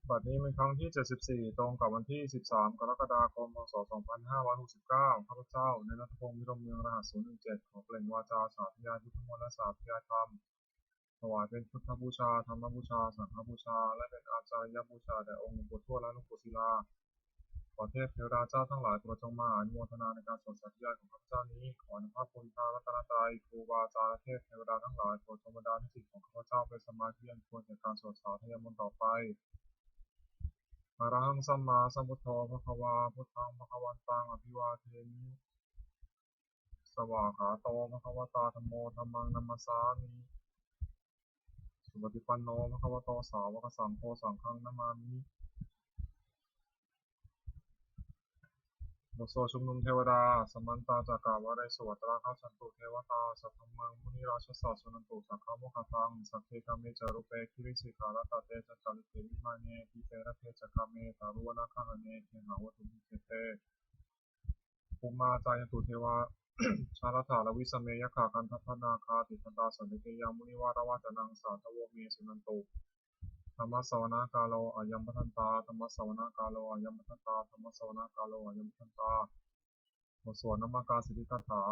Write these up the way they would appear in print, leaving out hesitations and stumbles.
บัดนี้เป็นครั้งที่74ตรงกับวันที่13กรกฎาคมพศ2569ข้าพเจ้าในณัฐพงศ์วิรมเมืองรหัส017ขอเปล่งวาจาสาธยายพุทธมนต์และสาธยายธรรมถวายเป็นพุทธบูชาธรรมบูชาสังฆบูชาและเป็นอาจาริยบูชาแด่องค์หลวงปู่ทวดและหลวงปู่ศิลาขอเทพเทวดาเจ้าทั้งหลายโปรดจงมาอนุโมทนาในการสวดสาธยายของข้าพเจ้านี้ขออนุภาพคุณพระรัตนตรัยครูบาอาจารย์และเทพเทวดาทั้งหลายโปรดจงบันดาลให้จิตของข้าพเจ้าเป็นสมาธิอันควรแก่การสวดสาธยายมนต์ต่อไป อะระหังสัมมาสัมพุทโธภะคะวาพุทธังภะคะวันตังอภิวาเทมิสวากขาโตภะคะวตาธัมโมธัมมังนัมมัสสามิสุปฏิปันโนภะคะวะโตสาวกสังโฆสังฆังนามามิบทสวดชุมนุมเทวดาสัมมันตาจากกาวะไรสวตราคาฉันตุเทวตาสัทธัมมังมุนิราชสสะสุนันตุสักขะโมคคทังสัพเพกามเมจารุเปคิริสิขารัตเตจัตตาลิเกวิมาเนทิเตระเทจักขะเมตารุวนาคหะเนเทหาวตุมิเทเต ภูมิมาจายตุเทวา ชาลถาลวิสเมยขาคันทัพนาคาติทันตาสันติเกยังมุนิวารวาจนังสาทโวเมสุนันตุธรรมสวนากาโลอายัมปทันตาธรรมสวนากาโลอายัมปทันตาธรรมสวนากาโลอายัมปทันตาบทสวดนมกาสิริคาถา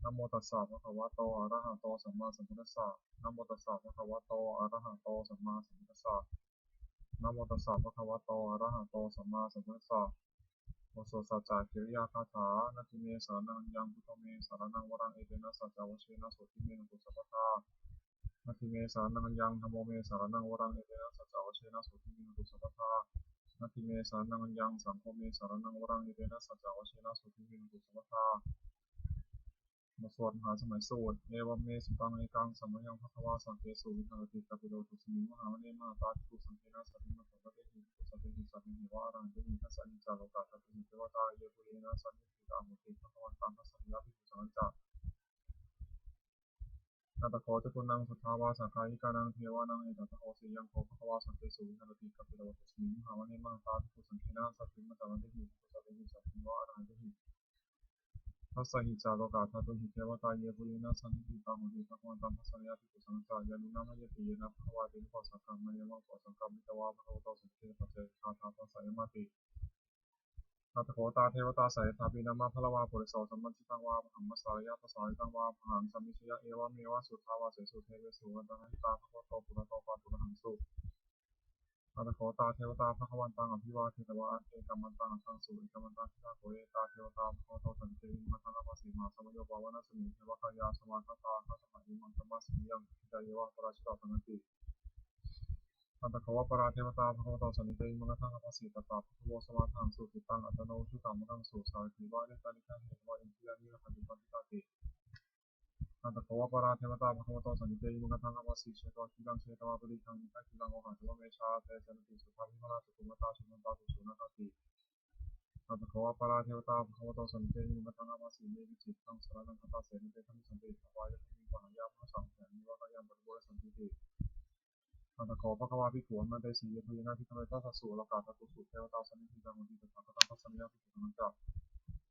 นะโมตัสสะภะคะวะโตอะระหะโตสัมมาสัมพุทธัสสะนะโมตัสสะภะคะวะโตอะระหะโตสัมมาสัมพุทธัสสะนะโมตัสสะภะคะวะโตอะระหะโตสัมมาสัมพุทธัสสะ โอโสสัจจกิริยาคาถานาทิเมสารนังยังพุทโธเมสารนังวรังเอเตนะสัจจวเชนะโสทิเมนะตุสัพพทานาทิเมสารนังยังธัมโมเมสารนังวรังเอเตนะสัจจวเชนะโสทิเมนะตุสัพพทานาทิเมสารนังยังสังโฆเมสารนังวรังเอเตนะสัจจวเชนะโสทิเมนะตุสัพพทาบทสวดมหาสมัยสูตรเอวัมเมสุตังเอกังสัมมยังภควาสังเกสุวิหารติกัปปิโลตุสมิงมหาวเนมหาตาตุสังเกนะสัพพิมัสสะเตหิตุสัพเพหิสัพเพหิวารังเตหิทัสสะนิจจาโลกาสัพเพหิเทวตาเยปุเรนะสันนิทิตามุติภควันตังทัสสะยาภิปุสังจัก นาตโคจตุนังสุทธาวาสังคายิกานังเทวานังเอตัตโคสียังโคภควาสันเตสุวิหารติกัปปิโลตุสมิงมหาวเนมหาตาตุสังเกนะสัพพิมัสสะเตหิตุสัพเพหิสัพเพหิวารังเตหิ ทัสสะหิจาโลกาธาตุหิเทวตาเยปุเรนะสันนิทิตาโหติภะคะวันตังทัสสะยะภิกขุสังฆายานุนามะยติเยนะภะคะวาติโกสังฆังมะเยวังโกสังฆัมมิตวาภะคะวะโตสังฆปัจเจกาธาทัสสะยมาตินาตโขตาเทวตาสายทาปินามาพละวาปุริโสสัมมัญชิตังวาภหัมมัสสารยะภะสาริตังวาภหังสัมมิชยะเอวะเมวะสุทธาวาเสสุเทเวสุวันตังหิตาภะคะวะโตปุระโตปาตุระหังสุ อาตโขตาเทวตาภะคะวันตังอภิวาเทตวะเอกัมมันตังอังสุเอกัมมันตังทิฏฐโกเอตาเทวตาภะคะวะโตสันติมังคังอภัสสิมาสมัยโยปาวานาสมิเทวกายาสวากตาคัสสะอิมังคัมมัสสิยังทิจายะปราชิตาสังติอัตโขวปราเทวตาภะคะวะโตสันติมังคังอภัสสิตตาภะคะวะสวาทังสุขิตังอัตโนชุตังมังคังสุสาริวาเนตานิคังเหตุวาอินทิยานิรหันติปันติตาติ อัตโขวปราเทวตาภะคะวะโตสันติมังคังอภัสสิเชตวะคิลังเชตวะปริคังนิคังคิลังโอหังสวะเมชาเตชะนติสุทาวิมลาสุตุมตาสุนันตาสุสุนันตติ อัตถวาปราเทวตาภควโตสันเตมิมังอามาสีเมวิจิตตังสารนังคตาเสนิเตธรรมสันติภวายะมิวหายามะสังแสนิวะกายามปริบูรสันติติอัตถภควาภิกขุมันเตสีเยปุยนาภิกขเวทัสสุโลกาทัตุสุเทวตาสันนิธิตังมุติตังคตังทัสสมิยาภิกขุนังจัก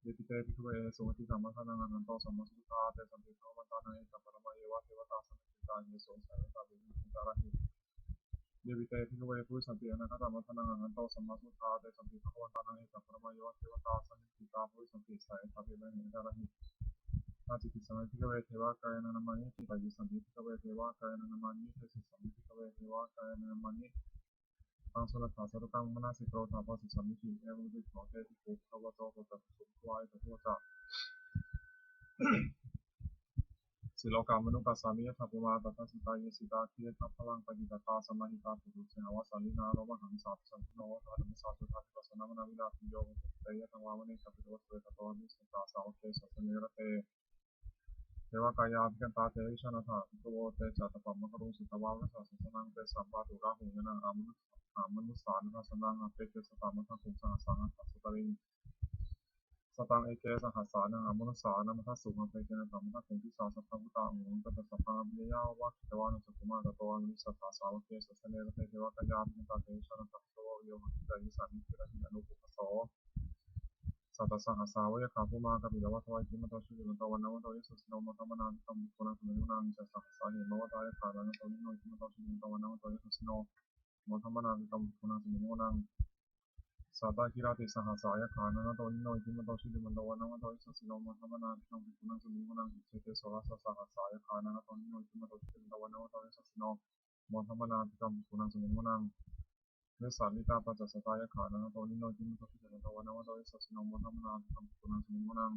เยติเตภิกขเวสุมติสัมมาทานังอนันโตสัมมาสุตตาเตสันติภวันตานังเอตัปปะมะเยวะเทวตาสันนิธิตาเยโสสายตาภิกขุจาระหิ เยวิเตพิกเวปุสันติอนาคตมัทนังอหันโตสัมมาสุทธาเตสัมปิภควันตานังเอตัปปะมะโยเทวตาสันนิตาปุสันติสายตาภิเมหิตาระหินาจิติสัมมิพิกเวเทวากายนานามานิทิตายิสัมมิพิกเวเทวากายนานามานิเทสิสัมมิพิกเวเทวากายนานามานิตังสุรถาสตุกังมนาสิโปรธาปัสสิสัมมิทิเอวุติโสเตติโกภควะโตปะตัสสุขวายตะโทจะสิโลกามนุปัสสามิยถาปุมาตัสสิตาเยสิตาเทียทัพพลังปฏิตตาสมาหิตาปุถุเสนวสันลินาโลมหังสาสันโนธาตุมสาสุทาติปัสสนามนาวิลาภิโยเตยะตังวามณีกัปปิโตสเวตโตนิสตาสาวเกสัสเนระเตเทวกายาภิกันตาเตวิชนาถาภิกโวเตจัตปัมมะกรุงสุตวาวัสสะสัสนังเตสัมปาตุราหุยนังอามุนุสานัสนังอเปเกสตามัทธังคุสังสังหัสสตริง สตังเอเกสหัสสานังอมนุสสานัมทัสสุมังเปเกนะตัมมัทถุทิสาสัพพะพุตตาองค์ตัสสัพพะมิยาวะคิตวานุสกุมาตโตอนุสัตตาสาวกเกสัสเนระเทเทวะกัญญาภิตาเตชะนัตถะโตโยมหิตายิสันนิธิระหิอนุปุปโสสัตตสหัสสาวะยะขาภูมากัปิลวัตวัยคิมตชุติมันตวันนวันโตยิสุสโนมะตมนาติตัมปุณัสมินุนังจัสสะสาหิมะวะตายะขารันโตนิโนคิมตชุติมันตวันนวันโตยิสุสโน โมทัมมนาติกัมปุนังสมิงวนังสัตตกิราติสหัสายขานังโตนิโนอิมันโตชิลิมันโตวันนังโตอิสัสสิโนโมทัมมนาติกัมปุนังสมิงวนังอิเจเตโสรัสสหัสายขานังโตนิโนอิมันโตชิลิมันโตวันนังโตอิสัสสิโนโมทัมมนาติกัมปุนังสมิงวนังเวสันนิตาปัจจสตายขานังโตนิโนอิมันโตชิลิมันโตวันนังโตอิสัสสิโนโมทัมมนาติกัมปุนังสมิงวนัง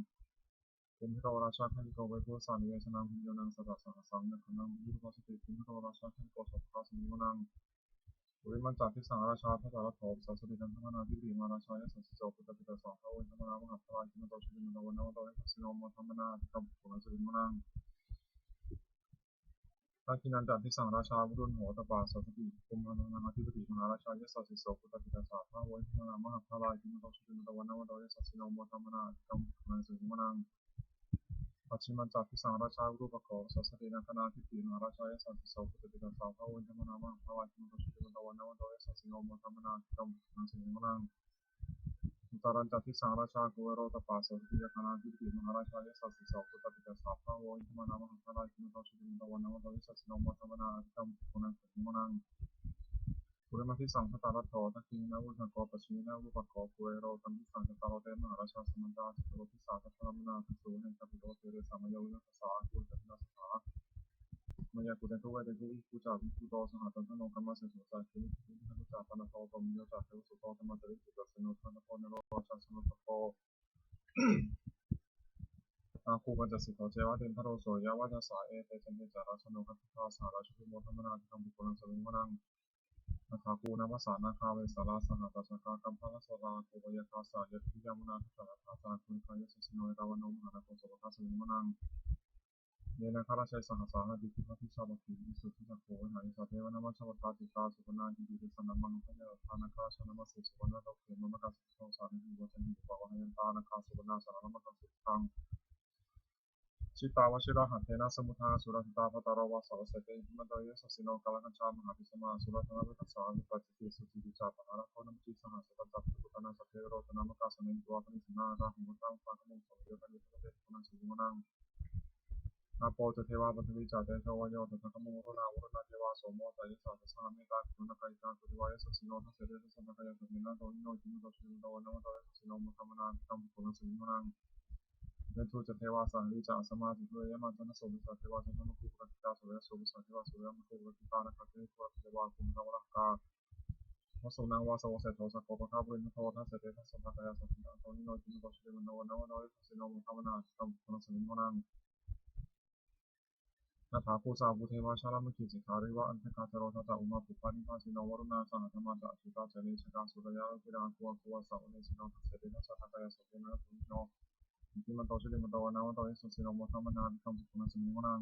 ภูมิโตราชาขันโกเวกุสานิเวชนังพิโยนังสัตตสหัสังนักนังวิรุปัสสติภูมิโตราชาขันโกสัพพะสมิงวนังวิมันจักทิสังราชาพระสารโถสัสดิตังธรรมนาทิฏฐิมาราชายสัสสิโสปุตตปิตาสองพระวิธรรมนามหัตถลายกิมโตชิลิมโตวันนวโตเอสัสสิโนมธรรมนาติกัมปุณสริมนังทักขินันจักทิสังราชาบุรุษโหตปาสัสติภูมินังนาทิปติมหาราชายสัสสิโสปุตตปิตาสองพระวิธรรมนามหัตถลายกิมโตชิลิมโตวันนวโตเอสัสสิโนมธรรมนาติกัมปุณสริมนังปัจฉิมันจักทิสังราชาบุรุษปะโขสัสตินังคณาทิฏฐิมหาราชายสัสสิโสปุตตปิตาสองพระวิธรรมนามหัตถลายกิมโตชิลิมโตวันนวโตเอสัสสิโนมธรรมนาติกัมปุณสริมนังตารันจัติสังราชากุเวโรตปาสติยาคณาทิฏฐิมหาราชายสัสสิโสปุตตปิตาสาพะโวอิมานามหัตถลายกิมโตชิลิมโตวันนวโตเอสัสสิโนมธรรมนาติกัมปุณสริมนังปุริมาทิสังขตารัตโตทักขินาวุฒโกปัจฉินาวุปโกกุเวโรตัมพิสังขตาโรเตมหาราชาสมันตาสุโรทิสาทัพพะมนาทิสุเนกัปิโตเตเรสามยาวินัสสากุจัตนาสามายากุเตตุเวเตตุอิกุจาวิกุโตสหัตันตโนกัมมาเสสุสัจจินิทิทัตุจาปนะโตตมิโยจาเทวสุโตธรรมะตริสุตัสสนุทันโตนโรราชาสนุตโตอาคูปัญจสิกขาเจวะเตมพระโรโสยาวะทัสสะเอเตจันเตจาราชโนกัปปิภาสาราชุติโมทัมมนาติกัมปุกุลังสวิงวนังนาคาคูนามัสสานาคาเวสาราสหัตสกากัมพะละโสราโกวะยะคาสายะทิยามุนาทัสสะทัสสะคุณคายะสิโนเอราวโนมหานาโกสวะคาสวิงวนังเนนะคาราชัยสหัสสาหดิพิพัทิชาบกิวิสุทธิจักโขวิหาริสัตเทวนามัชฌปตาติกาสุปนาอิติติสนัมมังพะยะทานาคาชนะมัสสิสุวรรณโตเขมมะกัสสิโสสานิหิวะจันหิปะวะหยันตานาคาสุวรรณสารนมกัสสิตังชิตาวชิระหันเทนะสมุทาสุรติตาปตารวาสาวเสเตอิมันโตเยสสิโนกาลกัญชามหาปิสมาสุรธนาวิกัสสาวิปัสสิสุจิติจาปนาระโคนัมจิสหัสตัจจตุตนาสัพเพโรตนามกัสสเนตุวะคณิสนาราหุตังปะขมุงสมโยตันยุตเตปุนันสุวิมนังนาโปจเทวาปัทวิจาเตโชวโยตัสขมุงรุณาวรุณาเทวาโสโมตยิสาตสหเมตาคุณกายกาสุริวายสสิโนทัสเสเดทัสสะกายสัพพินาโตนิโนจิมุตชิมุตวันนวโตยสสิโนมุขมนาตัมปุณสุวิมนังเนตุจเทวาสังวิจาสมาธิเวยมาจันโสวิสัทเทวาจันทมคุปะกิตาสุเวสโสวิสัทเทวาสุเวมคุปะกิตานะคาเทวะเทวาคุมทวรกาวสุนังวาสวเสโทสักโกปะคาบริณโททัสเสเดทัสสะกายสัพพินาโตนิโนจิมุตชิมุตวันนวโตยสสิโนมุขมนาตัมปุณสุวิมนังนาถาภูสาภูเทวาชาลมุขีสิการิวะอันเทคาเทโรทัตตะอุมาปุปานิพาสิโนวรุณาสหธรรมะจะจุตาเจเนชกาสุรยาวิราคัวคัวสาวเนสิโนทัสเสเดทัสสะกายสัพพินาตุนิโนอิมันโตชิลิมันโตวันนวโตยสสิโนมุขมนาตัมปุณสุวิมนัง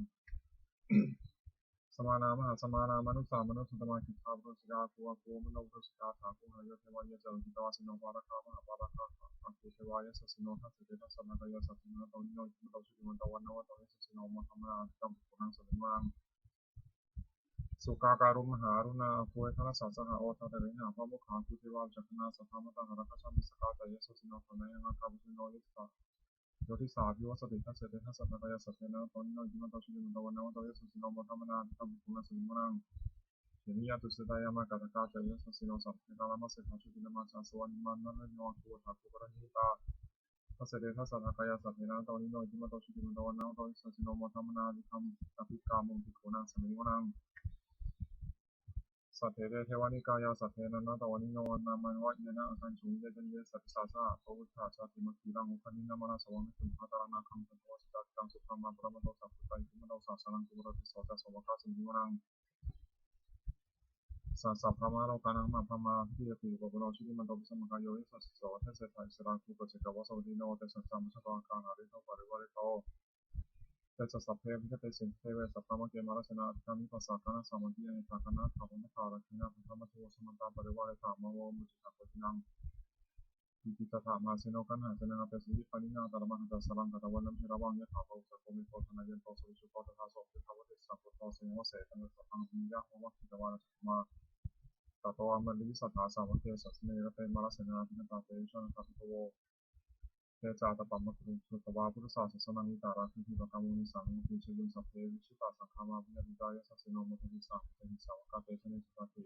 สมานามหาสมานามนุสามนุสุตตมะคิทาบุสิกาคัวคัวมโนบุสิกาถาคุหายเทวายะเจริญตวาสิโนปาระคามหาปาระคาอังคุเทวายะสสิโนทัสเสเดทัสสะกายสัพพินาตุนิโนอิมันโตชิลิมันโตวันนวโตยสสิโนมุขมนาตัมปุณสุวิมนังสุกาการุมหารุณาภวยคณะสัสหะโอทัตเตริหะพระมุขาภูเทวาจักนาสัทธามตังหรักชามิสกาตยสสิโนทนะยังอาคาบุสิโนยิสตาโยติสาภิวสติทัสเสเดทัสสะกายสัพเพนะตอนนี้จิมันโตชิลิมันโตวันนวโตยสสิโนมุขมนาตัมปุณสุวิมนังเยนิยตุสดายามากาตกาตยสสิโนสัพเพกาลามัสเสทัชุตินามาชาสวานิมันนันโนคุวะทักุปรณิตาทัสเสเดทัสสะกายสัพเพนะตอนนี้จิมันโตชิลิมันโตวันนวโตยสสิโนมุขมนาติคัมอภิกามุติโกนังสมิวนังสัตเทเดเทวานิกายาสัตเทนันนาตวานิโนนามันวะเยนะอาการชุงเยจันเยสัตสาสะโตวุฒาชาติมคีรังอุคณินามานาสวังนิคุมหาตานาคัมปันโทสิตาตังสุขัมมาปรมาโตสัพพุตายิมโนสาสนังกุมรติโสจัสวะคาสิมิวนังสัสสะพระมาโลกานังมาพระมาพิจิติอุปปโนชิลิมันโตปิสมกายโยอิสัสโสเทเสไทสราคูปเจกวะสวัสดิโนเตสัจจามุชตาคังหาริโตปริวาริโตเตสัสสะเพวิคเตสินเทเวสัพพะมะเกมาราชนะกามิปัสสะคณะสามัญญานิทาคณะธรรมะทารักินาธรรมะโทสมันตาปริวาริตามะโวมุจิตาโคตินังอิติตถามาสิโนกันหาเจนะเปสิวิปนินาตระมหันตสัลังกตวันนัมหิระวังยะถาโตสัพพมิโตธนายันโตสุวิชุโตตถาโสปิทาวติสัพพโตเสยวเสตังสัพพังปิยะโมวะคิตวานะสัมมาตตวามันลิสัทธาสาวะเทสัสเนระเตมาราเสนาพินตาเตชันตปิโตโวเตจาตปัมมะคุสุตวาพุทธศาสนานิตาราคิทิปะกามุนิสังมิชิลุสัพเพวิชิตาสังฆามาพิยามิกายสัสสิโนมุทิสังเตหิสาวกาเตชเนสุตติ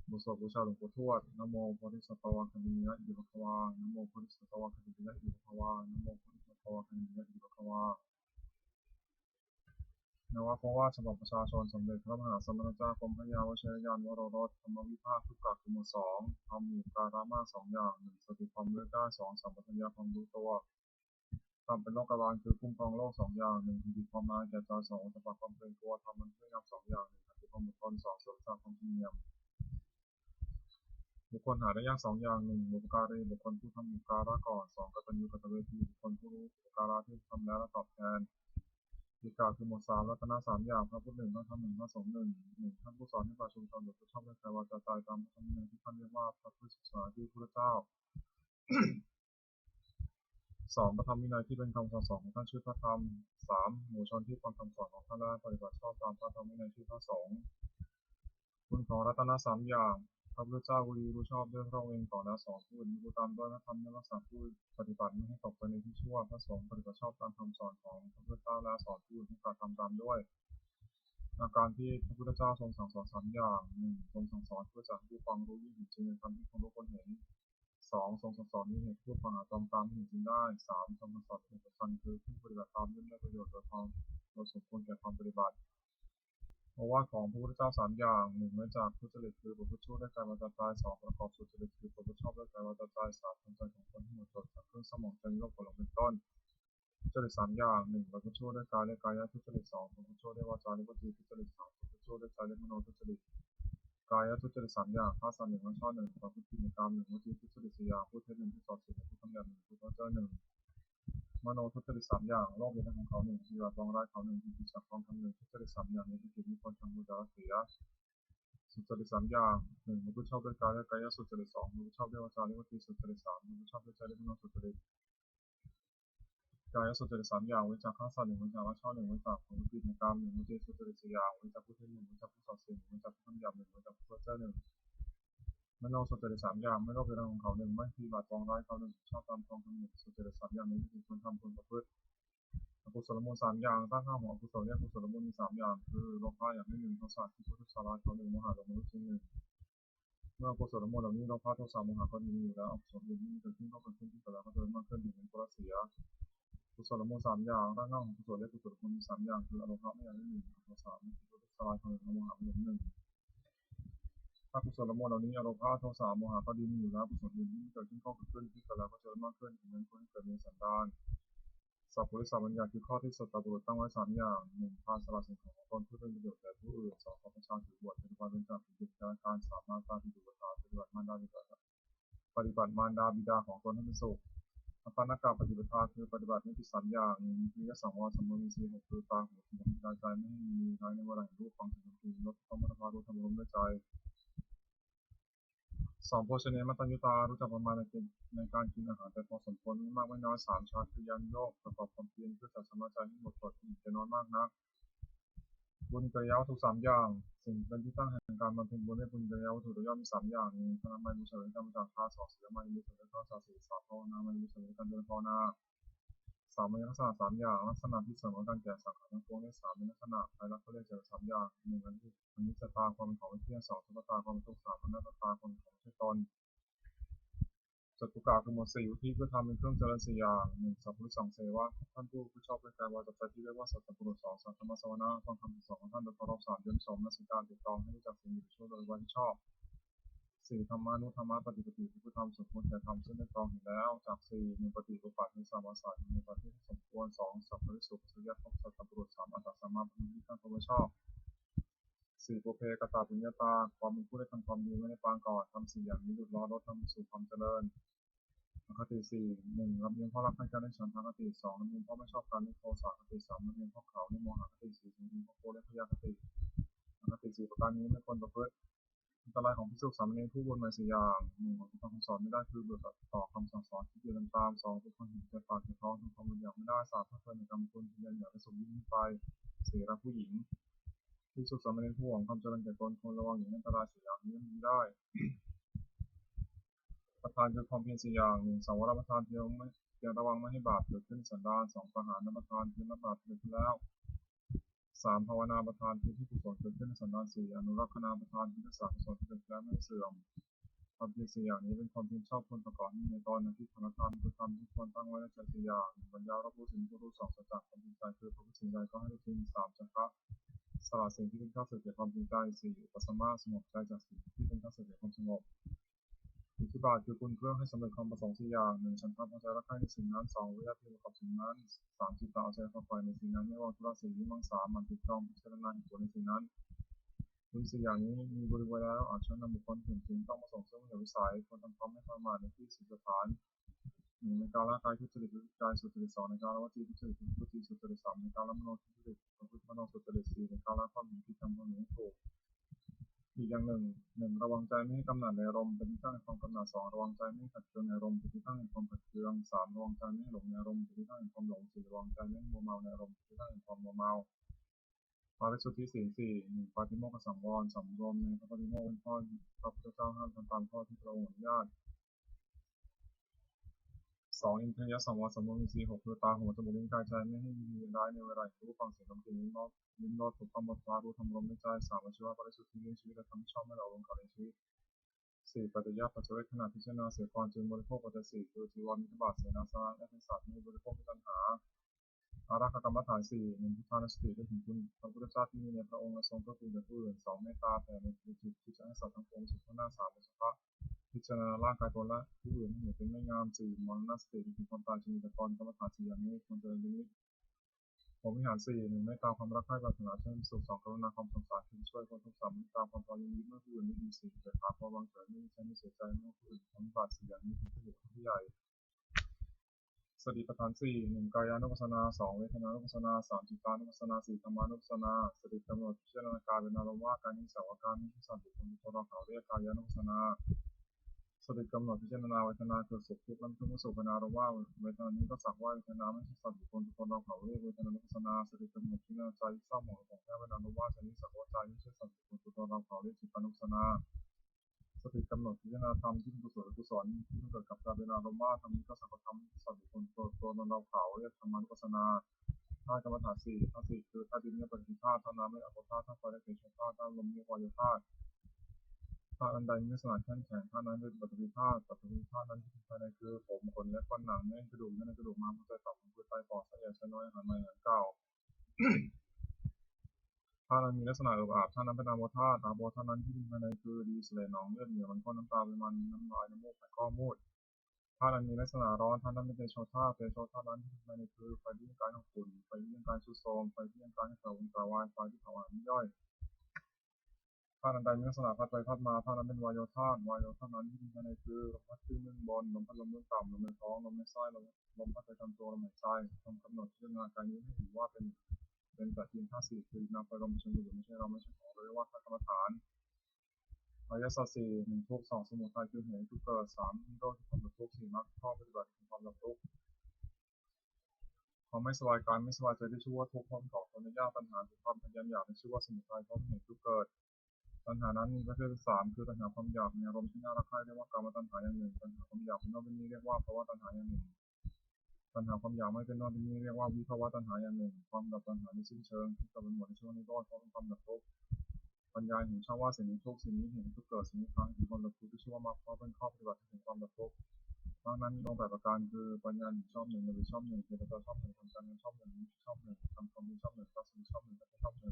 บทสวดบูชาหลวงปู่ทวดนะโมโพธิสัตว์คันธิยะอิภควานะโมโพธิสัตว์คันธิยะอิภควานะโมโพธิสัตว์คันธิยะอิภควานวพงศ์ว่าฉบับประชาชนสมเด็จพระมหาสมณเจ้ากรมพระยาวชิรยานวโรรสธรรมวิภาคทุกกะคือหมวด2ทำมีการามาสองอย่าง1สติความรู้ได้2สัมปชัญญะความรู้ตัวทำเป็นโลกบาลคือคุ้มครองโลก2อย่าง1มีความร้ายแก่ใจ2สภาพความเป็นตัวทำมันเพื่องาม2อย่าง1คือความอดทน2เสริมสร้างความเพียรบุคคลหาได้ยาก2อย่าง1บุปการีบุคคลผู้ทำบุปการะก่อน2กตัญญูกตเวทีบุคคลผู้รู้บุปการะที่ทำแล้วและตอบแทนที่กล่าวคือหมวด3รัตนะ3อย่างพระพุทธ1พระธรรม1พระสงฆ์1ท่านผู้สอนให้ประชุมชนหรือผู้ชอบด้วยใจวาจาใจตามพระธรรมวินัยที่ท่านเรียกว่าพระพุทธศาสนาที่พระพุทธเจ้า 2. พระธรรมวินัยที่เป็นคำสอนของท่านชื่อพระธรรม 3. หมู่ชนที่ฟังคำสอนของท่านและปฏิบัติชอบตามพระธรรมวินัยชื่อพระสงฆ์คุณของรัตนะ3อย่างพระพุทธเจ้ารู้ชอบด้วยพระองค์เองก่อนและ2ผู้อื่นรู้ตามด้วยพระธรรมและรักษาผู้ปฏิบัติไม่ให้ตกไปในที่ชั่วพระสงฆ์ปฏิบัติชอบตามคำสอนของพระพุทธเจ้าและสอนผู้อื่นให้กระทำตามด้วยอาการที่พระพุทธเจ้าทรงสั่งสอน3อย่าง 1. ทรงสั่งสอนเพื่อจะให้ผู้ฟังรู้ยิ่งเห็นจริงในธรรมที่คนรู้คนเห็น 2. ทรงสั่งสอนนี้เหตุผู้ฟังอาจตามที่เห็นจริงได้ 3. ทรงสั่งสอนเหตุสำคัญคือผู้ปฏิบัติตามย่อมได้ประโยชน์โดยสมควรแก่ความปฏิบัติโอวาทของพระพุทธเจ้า3อย่าง 1. เว้นจากทุจริตคือประพฤติชั่วด้วยกายวาจาใจ 2. ประกอบสุจริตคือประพฤติชอบด้วยกายวาจาใจ 3. ทำใจของคนให้หมดจดจากเครื่องสมองใจโลกผลเป็นต้นทุจริต3อย่าง 1. ประพฤติชั่วด้วยกายและกายทุจริต 2. ประพฤติชั่วด้วยวาจาและวจีทุจริต 3. ประพฤติชั่วด้วยใจและมโนทุจริตกายทุจริต3อย่างฆ่าสัตว์1และช่อ1ประพฤติผิดในกาม1วจีทุจริต4อย่างพูดเท็จ1พูดส่อเสียด1พูดคำหยาบ1พูดเพ้อเจ้อ1มโนทุจริต3อย่างโลภในทางของเขา1ปฏิบัติปองร้ายเขา1ผิดจากความทำ1ทุจริต3อย่างในที่ผิดมีคนทำบูชาเสียสุจริต3อย่าง1ประพฤติชอบด้วยกายและกายสุจริต2ประพฤติชอบด้วยวาจาและวจีสุจริต3ประพฤติชอบด้วยใจและมโนสุจริตกายสุจริต3อย่างเว้นจากฆ่าสัตว์1เว้นจากลักช่อ1เว้นจากความผิดในกาม1เว้นจากสุจริต4อย่างเว้นจากพูดเท็จ1เว้นจากพูดส่อเสียด1เว้นจากพูดคำหยาบ1เว้นจากพูดเพ้อเจ้อ1มโนสุจริต3อย่างไม่โลภในทางของเขา1ไม่ปฏิบัติปองร้ายเขา1ชอบตามคองทำ1สุจริต3อย่างนี้คือคนทำคนประพฤติอกุศลมูล3อย่างตั้งข้าหัวอกุศลและอกุศลมูลมี3อย่างคือโลภะอย่างที่1โทสะที่พุทธสาราเขา1โมหะลงมนุษย์จริง1เมื่ออกุศลมูลเหล่านี้โลภะโทสะโมหะก็มีอยู่แล้วอกุศลอื่นที่มีเกิดขึ้นก็เกิดขึ้นที่แต่ละก็จะมากขึ้นถึงเป็นกุศลเสียกุศลมูล3อย่างตั้งข้าหัวกุศลและกุศลมูลมี3อย่างคืออโลภะไม่อย่างที่1โทสะไม่ที่พุทธสาราเขา1โมหะไม่อย่างที่1ถ้ากุศลมูลเหล่านี้อโลภะโทสะโมหะก็ดีมีอยู่แล้วกุศลอื่นที่มีเกิดขึ้นก็เกิดขึ้นที่แต่ละก็จะมากขึ้นถึงเป็นคนที่เกิดในสันดานสัพพุริสบัญญัติคือข้อที่สัตบุรุษตั้งไว้3อย่าง 1. การสละสิ่งของตนเพื่อเป็นประโยชน์แก่ผู้อื่น 2. ขอประชาถือบวชเป็นความเป็นจากผิดการสามารถตามที่ดูประทานปฏิบัติมารดาบิดาของตนให้เป็นสุขอภานกาปฏิบัติภาคือปฏิบัติไม่ผิด3อย่างมียสังวรสมมติ4 6คือตาหูจมูกใจไม่ให้มีร้ายในเวลาเห็นรูปฟังเสียงกลิ่นรสต้องมัตตารู้ทำลมด้วยใจ2. โภชเนมัตตัญญูตารู้จักประมาณในการกินอาหารแต่พอสมควรไม่มากไม่น้อย 3. ชาคือยันโยกประกอบความเพียรเพื่อจะสมาใจให้หมดจดจะน้อยมากนักบุญกริยาวัตถุ3อย่างสิ่งเป็นที่ตั้งแห่งการบำเพ็ญบุญในบุญกริยาวัตถุโดยย่อมมี3อย่างพระนามัยมุสลิมกรรมจากข้า2ศีลมัยมุสลิมข้า3ศีล3ภาวนามัยมุสลิมการเดินภาวนา3มีลักษณะ3อย่างลักษณะที่เสริมการแก่สังขารทั้งปวงได้3มีลักษณะภายลักษณ์ก็เรียก3อย่าง1อันนี้จะตาความเป็นของไม่เที่ยง2สุภตาความเป็นทุกข์3อนัตตาความเป็นของไม่ใช่ตนจตุกะคือหมวด4อุทิศเพื่อทำเป็นเครื่องเจริญ4อย่าง1สัพพุริสังเสวะท่านผู้ชอบด้วยกายวาจาใจที่เรียกว่าสัตตบุรุษ2สัทธรรมสวนะฟังคำสอนของท่านโดยเคารพ3เยี่ยมชมและสิ่งการติดต่อให้รู้จักสิ่งดีชั่วโดยว่าที่ชอบ4ธรรมานุธรรมะปฏิปติคือธรรมสมควรแก่ธรรมซึ่งได้ตรองเห็นแล้วจาก4 1ปฏิปุปะในสามอาสาในประเทศสมควร2สัพพริสุขสุริยะภพสัตตบุรุษ3อัตตสัมมาปัญญาท่านผู้ชอบ4ปุเพกตาปุญญาตาความเป็นผู้ได้ทำความดีไม่ได้ปางก่อนทำ4อย่างนี้หลุดล้อรถทำสู่ความเจริญอคติ4 1ลำเอียงเพราะรักการได้ฉันทางคติ2ลำเอียงเพราะไม่ชอบการได้โทสะคติ3ลำเอียงเพราะเขาได้โมหะคติ4ลำเอียงเพราะโกรธและพยาคติอคติ4ประการนี้ไม่ควรประพฤติอันตรายของภิกษุสามเณรผู้บวชใหม่4อย่าง1ของคำสอนไม่ได้คือเบื่อต่อคำสั่งสอนที่เกี่ยวกันตาม2เป็นคนเห็นใจปากใจท้องทำความอยากไม่ได้3ถ้าเคยในกรรมคุณที่ยังอยากได้สมยิ่งไป4รักผู้หญิงภิกษุสามเณรผู้หวังความเจริญแก่ตนควรระวังอย่างอันตราย4อย่างนี้มีได้ประธานคือความเพียร4อย่าง1สังวรประธานเพียงระวังไม่ให้บาปเกิดขึ้นสันดาน2ประหารประธานเพียงละบาปเกิดขึ้นแล้ว 3ภาวนาประทานที่กุศลเกิดขึ้นในสันดาน4อนุรักษณาประทานที่รักษากุศลที่เกิดแล้วไม่เสื่อมความเพียร4อย่างนี้เป็นความเพียรชอบควรประกอบในตอนที่พระธรรมคือธรรมที่ควรตั้งไว้ในใจ4อย่างปัญญารับรู้สิ่งที่รู้2สัจจะความจริงใจคือพระพุทธสิ่งใดก็ให้รู้จริง3จักระสละสิ่งที่เป็นข้าศึกแก่ความจริงใจ4อุปสมะสงบใจจากสิ่งที่เป็นข้าศึกแก่ความสงบอิทธิบาทคือคุณเครื่องให้สำเร็จความประสงค์4อย่าง1ฉันทะพอใจรักใคร่ในสิ่งนั้น2วิริยะเพียรกับสิ่งนั้น3จิตตะเอาใจเข้าไปในสิ่งนั้นไม่วางธุระ4วิมังสามันถูกต้องพิจารณาเหตุผลในสิ่งนั้นคุณ4อย่างนี้มีบริวารแล้วอาจชักนำบุคคลถึงจริงต้องประสงค์ซึ่งเหตุวิสัยควรทำความไม่ประมาทในที่สิสถาน1ในการละกายทุจริตกายสุจริต2ในการละวจีทุจริตทุจริตสุจริต3ในการละมโนทุจริตประพฤติมโนสุจริต4ในการละความเห็นผิดทำความเห็นถูกอีกอย่างหนึ่งระวังใจไม่ให้กำหนัดในอารมณ์เป็นที่ตั้งแห่งความกำหนัด2ระวังใจไม่ให้ขัดเคืองในอารมณ์เป็นที่ตั้งแห่งความขัดเคือง3ระวังใจไม่ให้หลงในอารมณ์เป็นที่ตั้งแห่งความหลง4ระวังใจไม่ให้มัวเมาในอารมณ์เป็นที่ตั้งแห่งความมัวเมาปาริสุทธิศีล1ปาฏิโมกขสังวรสำรวมในพระปฏิโมกข์เป็นข้อพระพุทธเจ้าห้ามทำตามข้อที่พระองค์อนุญาต2อินทรียสังวรสำรวมอินทรีย์6คือตาหูจมูกลิ้นกายใจไม่ให้มีร้ายในเวลารู้ฟังเสียงดนตรีลิ้มรสถูกต้องบทฟ้ารู้ทำลมในใจ3อาชีวะปาริสุทธิเลี้ยงชีวิตและทำชอบไม่เราลงกับในชีวิต4ปฏิยัติปัจเจกขณะพิจารณาเสียก่อนจึงบริโภคปัจจัย4คือจีวรมิตรบาทเสนาสนะและเป็นสัตว์ไม่บริโภคมีปัญหาอารักขกรรมฐาน4 1พุทธานุสติได้ถึงคุณพระพุทธเจ้าที่มีในพระองค์และทรงพระคุณแก่ผู้อื่น2เมตตาแผ่ในจิตที่จะให้สัตว์ทั้งปวงสุขข้างหน้า3โอสถะพิจารณาร่างกายตนและผู้อื่นให้เห็นเป็นไม่งาม4มรณสติถึงความตายจะมีแต่กรกรรมฐาน4อย่างนี้ควรเจริญนิมิตผมวิหาร4 1เมตตาความรักใคร่ปรารถนาเช่นสุข2กรุณาความสงสารที่ช่วยคนทุกข์3เมตตาความพอยินดีเมื่อผู้อื่นไม่ดี4เกิดขาความวางเฉยไม่ใช่ไม่เสียใจเมื่อผู้อื่นทำบาป4อย่างนี้เป็นผู้ใหญ่ผู้ใหญ่สติปัฏฐาน4 1กายานุปัสสนา2เวทนานุปัสสนา3จิตตานุปัสสนา4ธรรมานุปัสสนาสติกำหนดพิจารณากายเป็นอารมณ์ว่ากายนี้สาวกายนี้สัตว์บุคคลตัวเราเขาเรียกกายานุปัสสนาสติกำหนดพิจารณาเวทนาเกิดสุขทุกข์และทุกข์สุขเป็นอารมณ์ว่าเวทนานี้ก็สักว่าเวทนาไม่ใช่สัตว์บุคคลตัวเราเขาเรียกเวทนานุปัสสนาสติกำหนดพิจารณาใจเศร้าหมองของแค่เป็นอารมณ์ว่าใจนี้สักว่าใจไม่ใช่สัตว์บุคคลตัวเราเขาเรียกจิตตานุปัสสนาสติกำหนดพิจารณาธรรมที่เป็นกุศลกุศลที่เกิดกับการเป็นอารมณ์ว่าธรรมนี้ก็สักว่าธรรมสัตว์บุคคลตัวเราเขาเรียกธรรมานุปัสสนาธาตุกรรมฐาน4ธาตุ4คือธาตุดินเนปฏิฆาธาตุน้ำไม่อโภธาธาตุไฟและเตโชธาตุธาตุลมเรียกวายธาตุธาตุอันใดมีลักษณะแข็งแข็งธาตุนั้นเป็นปฐวีธาตุนั้นที่ภายในคือผมขนและฟันหนังเนื้อกระดูกในกระดูกม้ามหัวใจตับหัวใจปอดไส้ใหญ่ไส้น้อยอาหารใหม่อาหารเก่าธาตุนั้นมีลักษณะอุบอาบธาตุนั้นเป็นอาโมธาตุนั้นที่ภายในคือดีเสลดหนองเลือดเหนียวมันก้อนน้ำตาเป็นมันน้ำลายน้ำมูกไขข้อมูดธาตุนั้นมีลักษณะร้อนธาตุนั้นเป็นเตโชธาตุนั้นที่ภายในคือไฟที่ร่างกายของฝุ่นไฟที่ร่างกายชุดโทรมไฟที่ร่างกายให้เผาอุ่นกระวายไฟที่เผาอาหารไม่ย่อยธาตุอันใดมีลักษณะพัดไปพัดมาธาตุนั้นเป็นวายโยธาตุนั้นที่ภายในคือลมพัดขึ้นเบื้องบนลมพัดลมเบื้องต่ำลมในท้องลมในไส้ลมพัดไปตามตัวลมหายใจต้องกำหนดพิจารณากายนี้ให้เห็นว่าเป็นแต่เพียงธาตุ4คือนามไปลมประชุมอยู่ไม่ใช่เราไม่ใช่ของเรียกว่าธาตุกรรมฐานอริยสัจ4 1ทุกข์2สมุทัยคือเหตุทุกข์เกิด3นิโรธคือความดับทุกข์4มรรคข้อปฏิบัติคือความดับทุกข์ความไม่สบายกายไม่สบายใจที่ชื่อว่าทุกข์ความก่อตัวในยากตัณหาคือความพยายามอยากในชื่อว่าสมุทัยเพราะเหตุทุกข์เกิดตัณหานั้นมีประเภท3คือตัณหาความอยากในอารมณ์ที่น่ารักใคร่เรียกว่ากามตัณหาอย่างหนึ่งตัณหาความอยากเป็นนอกเป็นนี้เรียกว่าภวตัณหาอย่างหนึ่งตัณหาความอยากไม่เป็นนอกเป็นนี้เรียกว่าวิภวตัณหาอย่างหนึ่งความดับตัณหาในสิ้นเชิงที่กำลังหมดในช่วงนี้ก็เพราะความดับทุกข์ปัญญาเห็นช่องว่าสิ่งนี้ทุกสิ่งนี้เห็นทุกเกิดสิ่งนี้ทั้งคือความดับทุกข์ที่ชื่อว่ามรรคเพราะเป็นข้อปฏิบัติถึงความดับทุกข์ดังนั้นมีองค์8ประการคือปัญญาเห็นชอบ1ระเบียบชอบ1เจตนาชอบ1ทำการงานชอบ1นิชอบ1ทำความดีชอบ1รักษาชอบ1และชอบ1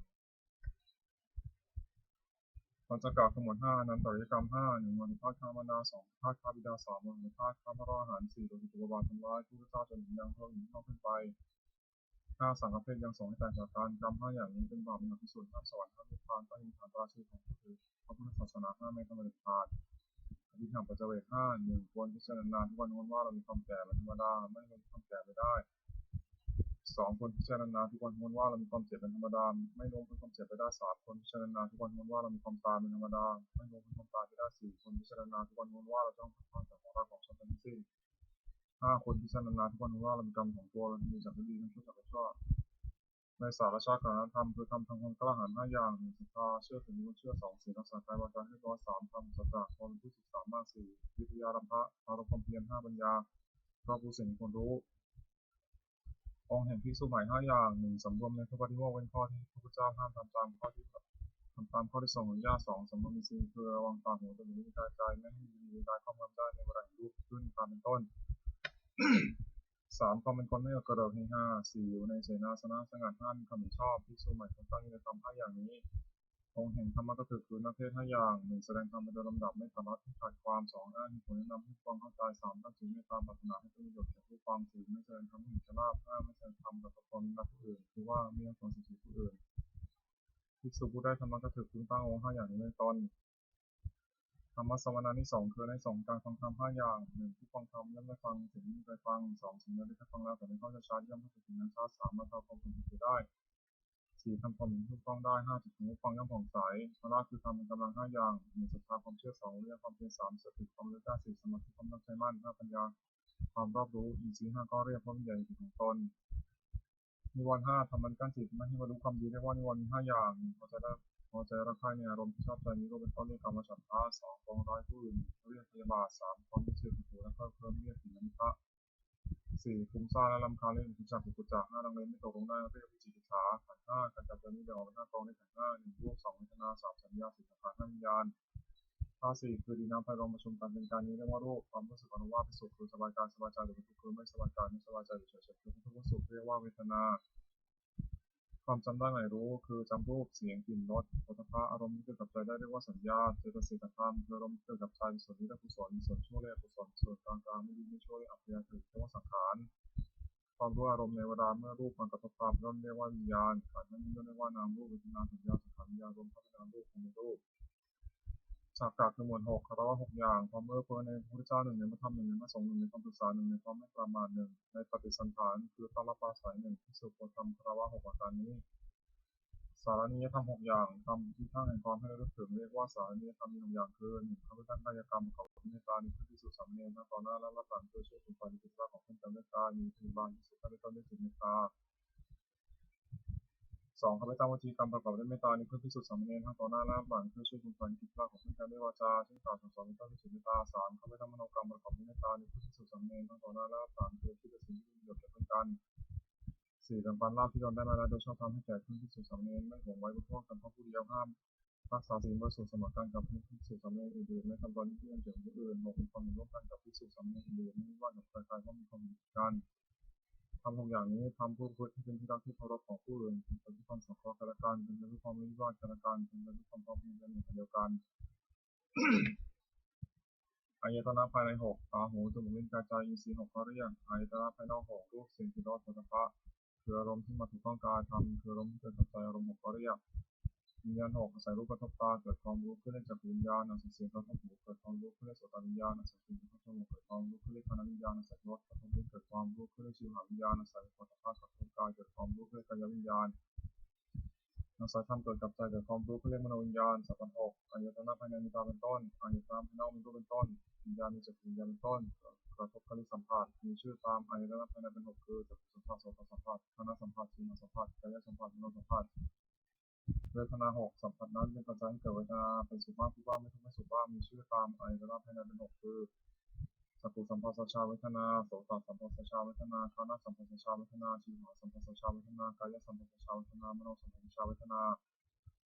ปัญจกะขมวด5นั้นตริยกรรม5 1วันพาข้ามารดา2พาข้าบิดา3วันพาข้ามารอาหาร4โดยตัวบาทำร้ายผู้เจ้าจนถึงยังเท่าหินเข้าขึ้นไป5สังฆเพศยัง2ให้แต่จากการกรรม5อย่างนี้เป็นบาปเป็นอกุศล5สวรรค์5นิพพานใต้ดินฐานราชีของพระพุทธศาสนา5ไม่ธรรมดาขาดอภิธรรมปัจเจเวก5 1ควรพิจารณาทุกวันว่าเรามีความแก่เป็นธรรมดาไม่มีความแก่ไม่ได้2คนพิจารณาทุกวันว่าเรามีความเจ็บเป็นธรรมดาไม่ล้มเป็นความเจ็บไปได้3คนพิจารณาทุกวันว่าเรามีความตายเป็นธรรมดาไม่ล้มเป็นความตายไปได้4คนพิจารณาทุกวันว่าเราต้องทำความจากของเราของชนทั้งสิ้น5คนพิจารณาทุกวันว่าเรามีกรรมของตัวเรามีจากดีทั้งชั่วจากชั่วในสารชาติการธรรมคือทำความกล้าหาญ5อย่าง1ศรัทธาเชื่อถึงนิ้วเชื่อ2ศีลรักษากายวาจาให้ร้อย3ทำสัจจะความเป็นผู้ศึกษามาก4วิทยารัมภะอารมณ์ความเพียร5ปัญญาเพราะผู้สิ่งคนรู้ องค์แห่งภิกษุใหม่5อย่าง 1. สำรวมในพระปฏิโมกข์เว้นข้อที่พระพุทธเจ้าห้ามทำตามข้อที่ทรงอนุญาต 2. สำรวมในสิ่งคือระวังตาหูจมูกลิ้นกายใจไม่ให้มีกายครอบงำได้ในเวลาเห็นรูปขึ้นตามเป็นต้น 3. ความเป็นคนไม่กระโดดเฮฮา 4. อยู่ในเสนาสนะสงัด 5. มีความเห็นชอบภิกษุใหม่ควรตั้งอยู่ในธรรม5อย่างนี้ องค์แห่งธรรมะก็คือนักเทศน์5อย่าง 1. แสดงธรรมโดยลำดับไม่ขาดลัดไม่ขาดความ 2. อ้างเหตุผลแนะนำให้ฟังเข้าใจ 3. ตั้งจิตเมตตาปรารถนาให้เป็นประโยชน์แก่ผู้ฟัง 4. ไม่แสดงธรรมให้เห็นแก่ลาภ 5. ไม่แสดงธรรมกับตนและผู้อื่นคือว่าไม่ให้ควรเสียดสีผู้อื่นภิกษุผู้ได้ธรรมะก็คือพึงตั้งองค์5อย่างนี้ในตนธรรมะสวนาที่ 2 คือใน2การฟังธรรม5อย่าง 1. ผู้ฟังธรรมย่อมได้ฟังสิ่งที่ไม่เคยฟัง 2. สิ่งที่ได้ฟังแล้วแต่ไม่เข้าใจชัดย่อมเข้าใจถึงนั้นชัด 3. บรรเทาความสงสัยได้ 4. ทำความเห็นถูกต้องได้ 5. จิตของผู้ฟังย่อมผ่องใสพระราชคือธรรมเป็นกำลัง5อย่าง 1. ศรัทธาความเชื่อ 2. วิริยะความเพียร 3. สติความระลึกได้ 4. สมาธิความตั้งใจมั่น 5. ปัญญาความรอบรู้อินทรีย์ 5. ก็เรียกว่าวิญญาณจิตของตนนิวรณ์ 5. ทำมันกั้นจิตไม่ให้บรรลุความดีเรียกว่านิวรณ์มี5อย่าง 1. พอใจรักใคร่ในอารมณ์ที่ชอบใจนี้ก็เป็นต้นเรียกกามฉันทะ 2. ปองร้ายผู้อื่นเรียกพยาบาท 3. ความยึดถือถือและเพิ่มเรียกถีนมิทะ 4. ฟุ้งซ่านและรำคาญเรื่องอุจจาระกุจจะ 5. ลังเลไม่ตกลงได้เรียกวิจิกิจฉา ขันธ์ 5. การจับใจนี้แบ่งออกเป็น5กองในขันธ์ 5 1. รูป 2. เวทนา 3. สัญญา 4. สังขาร 5. วิญญาณ 4. คือดินน้ำไฟลมประชุมกันเป็นการนี้เรียกว่ารูปความรู้สึกอนุภาพเป็นสุขคือสบายกายสบายใจหรือเป็นทุกข์คือไม่สบายกายไม่สบายใจหรือเฉยๆคือทุกข์สุขเรียกว่าเวทนาความจำได้หมายรู้คือจำรูปเสียงกลิ่นรสโผฏฐัพพะอารมณ์ที่เกิดกับใจได้เรียกว่าสัญญาเจตสิกธรรมคืออารมณ์ที่เกิดกับใจส่วนนี้เรียกกุศลส่วนชั่วเรียกกุศลส่วนกลางๆไม่ดีไม่ชั่วเรียกอัพยากฤิเรียกว่าสังขารความรู้อารมณ์ในเวลาเมื่อรูปมันกระทบตาเป็นต้นเรียกว่าวิญญาณขันธ์นั้นเรียกว่านามรูปเวทนาสัญญาสังขารวิญญาณรวมทั้งนามรูปของรูปฉากกะคือหมวด6คารวะ6อย่างความเมื่อเพ้อในพระพุทธเจ้า1ในพระธรรม1ในพระสงฆ์1ในคำปรึกษา1ในความไม่ประมาท1ในปฏิสันถานคือต้อนรับปราศัย1ที่สุดควรทำคารวะ6ประการนี้สารนิยธรรม6อย่างทำที่ข้างแห่งความให้ระลึกถึงเรียกว่าสารนิยธรรมมี6อย่างคือ 1. ข้าพเจ้ากายกรรมประกอบด้วยเมตตาในผู้ที่สุดสามเณรทั้งต่อหน้าและรับหลังเพื่อช่วยคุณฝ่ายกิจการของท่านเมตตามีพยาบาลที่สุดข้าพเจ้าด้วยจิตเมตตา 2. ข้าพเจ้าวจีกรรมประกอบด้วยเมตตาในเพื่อพิสูจน์สามเณรทั้งต่อหน้าและรับหลังเพื่อช่วยคุณฝ่ายกิจการของท่านด้วยวาจาเช่นกล่าวสั่งสอนเป็นต้นด้วยจิตเมตตา 3. ข้าพเจ้ามโนกรรมประกอบด้วยเมตตาในเพื่อพิสูจน์สามเณรทั้งต่อหน้าและรับหลังเพื่อที่จะสิ่งที่มีประโยชน์แก่เพื่อนกัน 4. แบ่งปันลาภที่ตนได้มาแล้วโดยชอบธรรมให้แก่เพื่อนพิสูจน์สามเณรไม่หวงไว้บนพวกกันเพราะผู้เดียวห้ามรักษาศีลบริสุทธิ์เสมอกันกับเพื่อนพิสูจน์สามเณรอื่นๆไม่ทำตนที่ยังเกี่ยวกับผู้อื่น6. มีความเห็นร่วมกันกับพิสูจน์สามเณรอื่นๆไม่ว่ากับใครๆเพราะมีความเห็นกันทำ6อย่างนี้ทำผู้พูดที่เป็นที่รักที่เคารพของผู้อื่นเป็นไปด้วยความสงเคราะห์กันและกันเป็นไปด้วยความไม่วิวาทกันและกันเป็นไปด้วยความพร้อมเพรียงกันหนึ่งเดียวกัน อายตนะภายใน6ตาหูจมูกลิ้นกายใจอินทรีย์6เขาเรียกอายตนะภายนอก6รูปเสียงกลิ่นรสโผฏฐัพพะคืออารมณ์ที่มาถูกต้องกายธรรมคืออารมณ์ที่เกิดกับใจอารมณ์6เขาเรียกวิญญาณ6อาศัยรูปกระทบตาเกิดความรู้ขึ้นเรียกจักรวิญญาณอาศัยเสียงกระทบหูเกิดความรู้ขึ้นเรียกโสตวิญญาณอาศัยกลิ่นกระทบจมูกเกิดความรู้ขึ้นเรียกคานะวิญญาณอาศัยรสกระทบลิ้นเกิดความรู้ขึ้นเรียกชิวหวิญญาณอาศัยโผฏฐัพพะกระทบกายเกิดความรู้ขึ้นเรียกกายวิญญาณอาศัยธรรมเกิดกับใจเกิดความรู้ขึ้นเรียกมโนวิญญาณสัพพัญหกอายตนะภายในมีตาเป็นต้นอายตนะภายนอกมีรูปเป็นต้นวิญญาณมีจักรวิญญาณเป็นต้นกระทบคลิสัมผัสมีชื่อตามอายตนะภายในเป็น6คือจักรสัมผัสโสตสัมผัสคานะสัมผัสชิวหสัมผัสกายสัมผัสมโนสัมผัสเวทนา6สัมผัสนั้นเป็นปัจจัยให้เกิดเวทนาเป็นสุขบ้างทุกข์บ้างไม่ทุกข์ไม่สุขบ้างมีชื่อตามอายตนะภายในเป็น6คือจักขุสัมผัสชาเวทนาโสตสัมผัสชาเวทนาคานะสัมผัสชาเวทนาชิวหสัมผัสชาเวทนากายสัมผัสชาเวทนามโนสัมผัสชาเวทน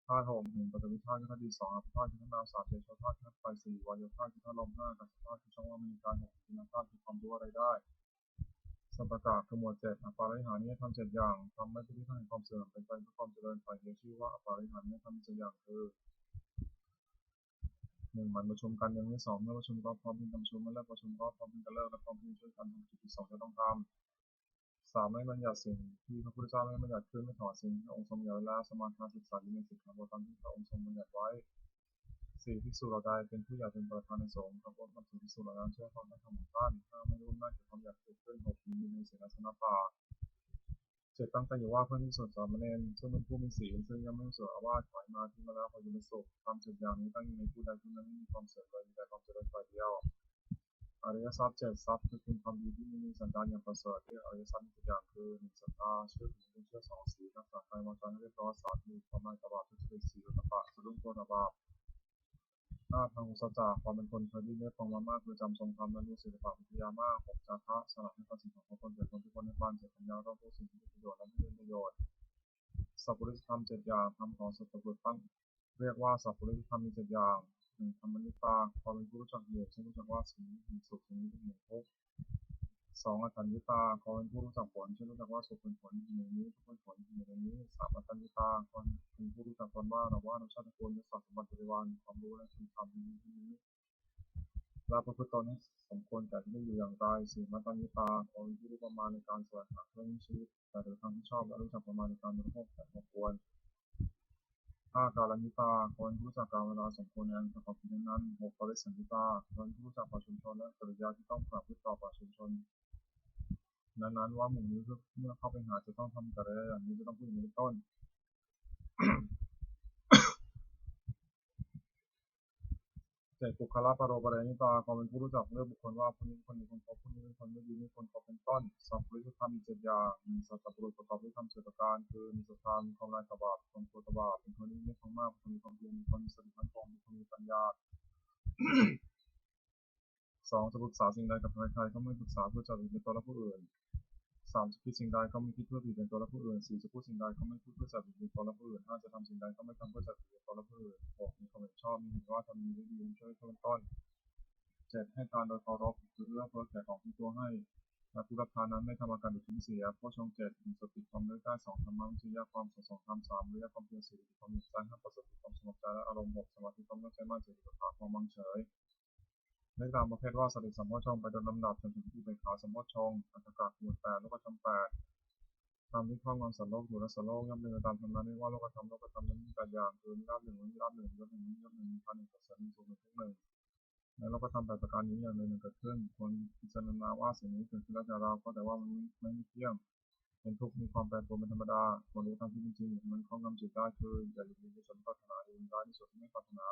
าธาตุ6 1ปฐวีธาตุคือธาตุดิน2อัปธาตุคือธาตุน้ำ3เทโชธาตุคือธาตุไฟ4วายโยธาตุคือธาตุลม5กัสสธาตุคือช่องว่างไม่มีกาย6วิญญาณธาตุคือความรู้อะไรได้สัมปกะคือหมวด7อปาริหานิยธรรม7อย่างทำไม่เป็นที่ตั้งแห่งความเสื่อมเป็นไปเพื่อความเจริญฝ่ายเดียวชื่อว่าอปาริหานิยธรรม7อย่างคือ 1. มันประชุมกันอย่างที่2เมื่อประชุมก็พร้อมเป็นการประชุมเมื่อเลิกประชุมก็พร้อมเป็นการเลิกและพร้อมเป็นช่วยกันทำกิจที่2จะต้องทำ 3. ไม่บัญญัติสิ่งที่พระพุทธเจ้าไม่บัญญัติขึ้นไม่ถอดสิ่งที่พระองค์ทรงบัญญัติไว้แล้วสมาทานศึกษาอยู่ในสิกขาบทตามที่พระองค์ทรงบัญญัติไว้ 4. ภิกษุเหล่าใดเป็นผู้ใหญ่เป็นประธานในสงฆ์ขับรถมาถึงภิกษุเหล่านั้นเชื่อฟังการทำของท่าน 5. ไม่รู้น่าเกี่ยวกับความอยากเกิดขึ้น 6. มีในเสนาสนะป่า 7. ตั้งใจอยู่ว่าเพื่อนภิกษุสามเณรซึ่งเป็นผู้มีศีลซึ่งยังไม่ประเสริฐอาวาสถอยมาที่มาแล้วพออยู่ในสุขทำ7อย่างนี้ตั้งอยู่ในผู้ใดผู้นั้นไม่มีความเสื่อมเลยมีแต่ความเจริญฝ่ายเดียวอริยทรัพย์7ทรัพย์คือคุณความดีที่มีสันดานอย่างประเสริฐเรียกอริยทรัพย์7อย่างคือ 1. ศรัทธาเชื่อถือเชื่อ2. ศีลรักษากายวาจาให้เรียบร้อย 3. มีความไม่ประมาททุจริต 4. โอตตัปปะสะดุ้งโทษบาป ทางอุตสาหจากความเป็นคนเคยได้เรียกฟังมามากคือจำทรงธรรมและรู้ศิลปะวิทยามากหกจาคะสลับให้กับสิ่งของคนเกิดคนทุกคนในบ้านเจ็ดปัญญาเราผู้สิ่งที่มีประโยชน์และไม่เป็นประโยชน์สัพพุริสธรรมเจ็ดอย่างทำของสัตว์บุรุษตั้งเรียกว่าสัพพุริสธรรมมีเจ็ดอย่างหนึ่งธรรมนิตาความเป็นผู้รู้จักเหตุเช่นรู้จักว่าสิ่งนี้เป็นสุขสิ่งนี้เป็นเหตุทุกข์สองอธัญญิตาความเป็นผู้รู้จักผลเช่นรู้จักว่าสุขเป็นผลอย่างนี้ทุกข์เป็นผลอย่างนี้สามอธัญญิตาความเป็นผู้รู้จักตนว่าเราว่าเราชาติตระกูลยศศักดิ์สมบัติบริวารความรู้และคุณธรรมนี้และประพฤติตนให้สมควรแก่ที่ได้อยู่อย่างไรสี่มัตตัญญิตาความเป็นผู้รู้ประมาณในการแสวงหาเพื่อชีวิตแต่โดยทางที่ชอบและรู้จักประมาณในการบริโภคแต่สมควรห้ากาลนิตาคนรู้จักการเวลาสมควรในอันประกอบกิจนั้นหกปริสันติตาคนรู้จักป่าชุมชนและกริยาที่ต้องประพฤติต่อป่าชุมชนนั้นว่าหมู่นี้เมื่อเข้าไปหาจะต้องทำกริยาอย่างนี้จะต้องพูดอย่างนี้เป็นต้นเจ็ดบุคลาปโรปเรนิตาความเป็นผู้รู้จักเลือกบุคคลว่าผู้นี้คนนี้คนพบผู้นี้เป็นคนไม่ดีนี่คนพบเป็นต้นสัพพุริสธรรมมีเจ็ดอย่างหนึ่งสัตตบุรุษประกอบด้วยธรรมเจ็ดประการคือมีศรัทธามีความลายกบาทความกลัวบาปเป็นคนที่ไม่ท้องมากเป็นคนมีความเพียรมีคนมีสติมั่นคงเป็นคนมีปัญญาสองจะปรึกษาสิ่งใดกับใครๆก็ไม่ปรึกษาเพื่อจะหลีกเป็นตัวและผู้อื่นสามจะคิดสิ่งใดก็ไม่คิดเพื่อผิดเป็นตัวและผู้อื่นสี่จะพูดสิ่งใดก็ไม่พูดเพื่อจะผิดเป็นตัวและผู้อื่นห้าจะทำสิ่งใดก็ไม่ทำเพื่อจะผิดเป็นตัวและผู้อื่นหกมีความเห็นชอบมีเห็นว่าทำดีได้ดีช่วยเพิ่มต้นเจ็ดให้ทานโดยเคารพคือเอื้อเฟื้อแก่ของที่ตัวให้และผู้รับทานนั้นไม่ทำอาการดุทิ้งเสียโพชฌงค์เจ็ดมีสติความเลือกได้สองธรรมะวิทยาความสองธรรมสามวิริยะความเพียรสี่ความมีใจห้าประสบความสงบใจและอารมณ์หกสมาธิความตั้งใจมั่นเจ็ดอุเบกขาความวางเฉยเรื่องตามประเภทว่าสติสัมโพชฌงค์ไปโดยลำดับจนถึงที่อุเบกขาสัมโพชฌงค์อัตถกะหมวดแปดแล้วก็ธรรมแปดธรรมที่ครอบงำสัตว์โลกอยู่และสัตว์โลกย่อมเป็นไปตามธรรมนั้นไม่ว่าโลกธรรมนั้นมีแปดอย่างคือนิราชหนึ่งนิราชหนึ่งยศหนึ่งยศหนึ่งพันหนึ่งประเสริฐหนึ่งสูงหนึ่งทุกหนึ่งในโลกธรรมแปดประการนี้อย่างใดหนึ่งเกิดขึ้นคนพิจารณาว่าสิ่งนี้เกิดขึ้นแล้วแต่เราก็แต่ว่ามันไม่เที่ยงเป็นทุกข์มีความแปรปรวนเป็นธรรมดาควรรู้ตามที่เป็นจริงมันครอบงำจิตได้คืออย่าหลีกเลี่ยงส่วนปรารถนาอย่าหลีกเลี่ยงส่วนที่ไม่ปรารถนา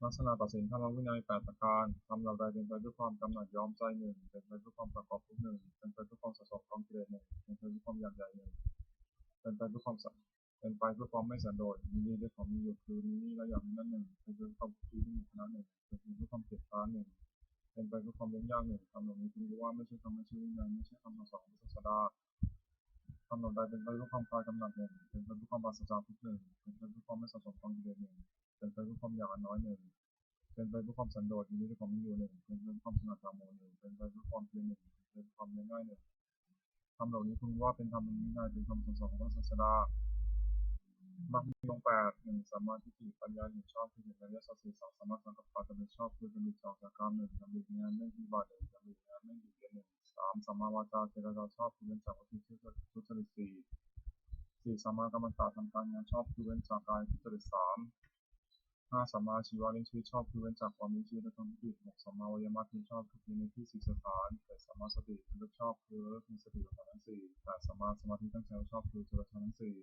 ลักษณะตัดสินธรรมวินัยแปดประการทำเราใดเป็นไปด้วยความกำหนัดยอมใจหนึ่งเป็นไปด้วยความประกอบทุกหนึ่งเป็นไปด้วยความสะสมความเกลียดหนึ่งเป็นไปด้วยความอยากใหญ่หนึ่งเป็นไปด้วยความเป็นไปด้วยความไม่สันโดษมีดีด้วยความมีอยู่คือมีและอย่างนั้นหนึ่งเป็นไปด้วยความคิดที่มีขนาดหนึ่งเป็นไปด้วยความเกลียดค้านหนึ่งเป็นไปด้วยความเลี้ยงยากหนึ่งคำเหล่านี้คุณรู้ว่าไม่ใช่คำไม่ใช่วิญญาณไม่ใช่คำสอนของศาสดาคำเหล่าใดเป็นไปด้วยความคลายกำหนัดหนึ่งเป็นไปด้วยความปราศจากทุกหนึ่งเป็นไปด้วยความไม่สะสมความเกลียดหนึ่งเป็นไปด้วยความอยากน้อยหนึ่งเป็นไปด้วยความสันโดษมีด้วยความมีอยู่หนึ่งเป็นไปด้วยความสงัดจากโมหนึ่งเป็นไปด้วยความเพียรหนึ่งเป็นไปด้วยความเลี้ยงง่ายหนึ่งคำเหล่านี้คุณว่าเป็นธรรมเป็นวินัยเป็นคำสอนของพระศาสดามรรคมีองค์แปดหนึ่งสัมมาทิฏฐิปัญญาหนึ่งชอบคือเห็นอริยสัจสี่สองสัมมาสังกัปปะจะเป็นชอบคือจะมีสองจากการหนึ่งจะมีงานไม่มีบาทหนึ่งจะมีงานไม่มีเกียรติหนึ่งสามสัมมาวาจาเจรจาชอบคือเป็นจากวัตถุทุจริตสี่สัมมากัมมันตะทำการงานชอบคือเว้นจากกายทุจริตสามห้าสัมมาชีวะเลี้ยงชีวิตชอบคือเว้นจากความมีชีวิตและความผิดหกสัมมาวายามะคือชอบคือในที่สี่สถานเจ็ดสัมมาสติคือชอบคือเลิกมีสติอุปทานทั้งสี่แปดสัมมาสมาธิตั้งใจชอบคือจุลธรรมทั้งสี่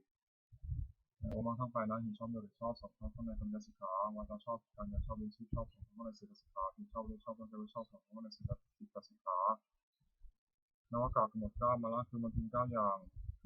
ในองค์มรรคทั้งแปดนั้นเห็นชอบโดยชอบสองข้อในปัญญาสิกขาวาจาชอบการงานชอบเลี้ยงชีพชอบสองข้อในศีลสิกขาคือชอบเลี้ยงชอบตั้งใจชอบสองข้อในศีลสิกขานวากาศกำหนดเก้ามาละคือมันทิ้งเก้าอย่าง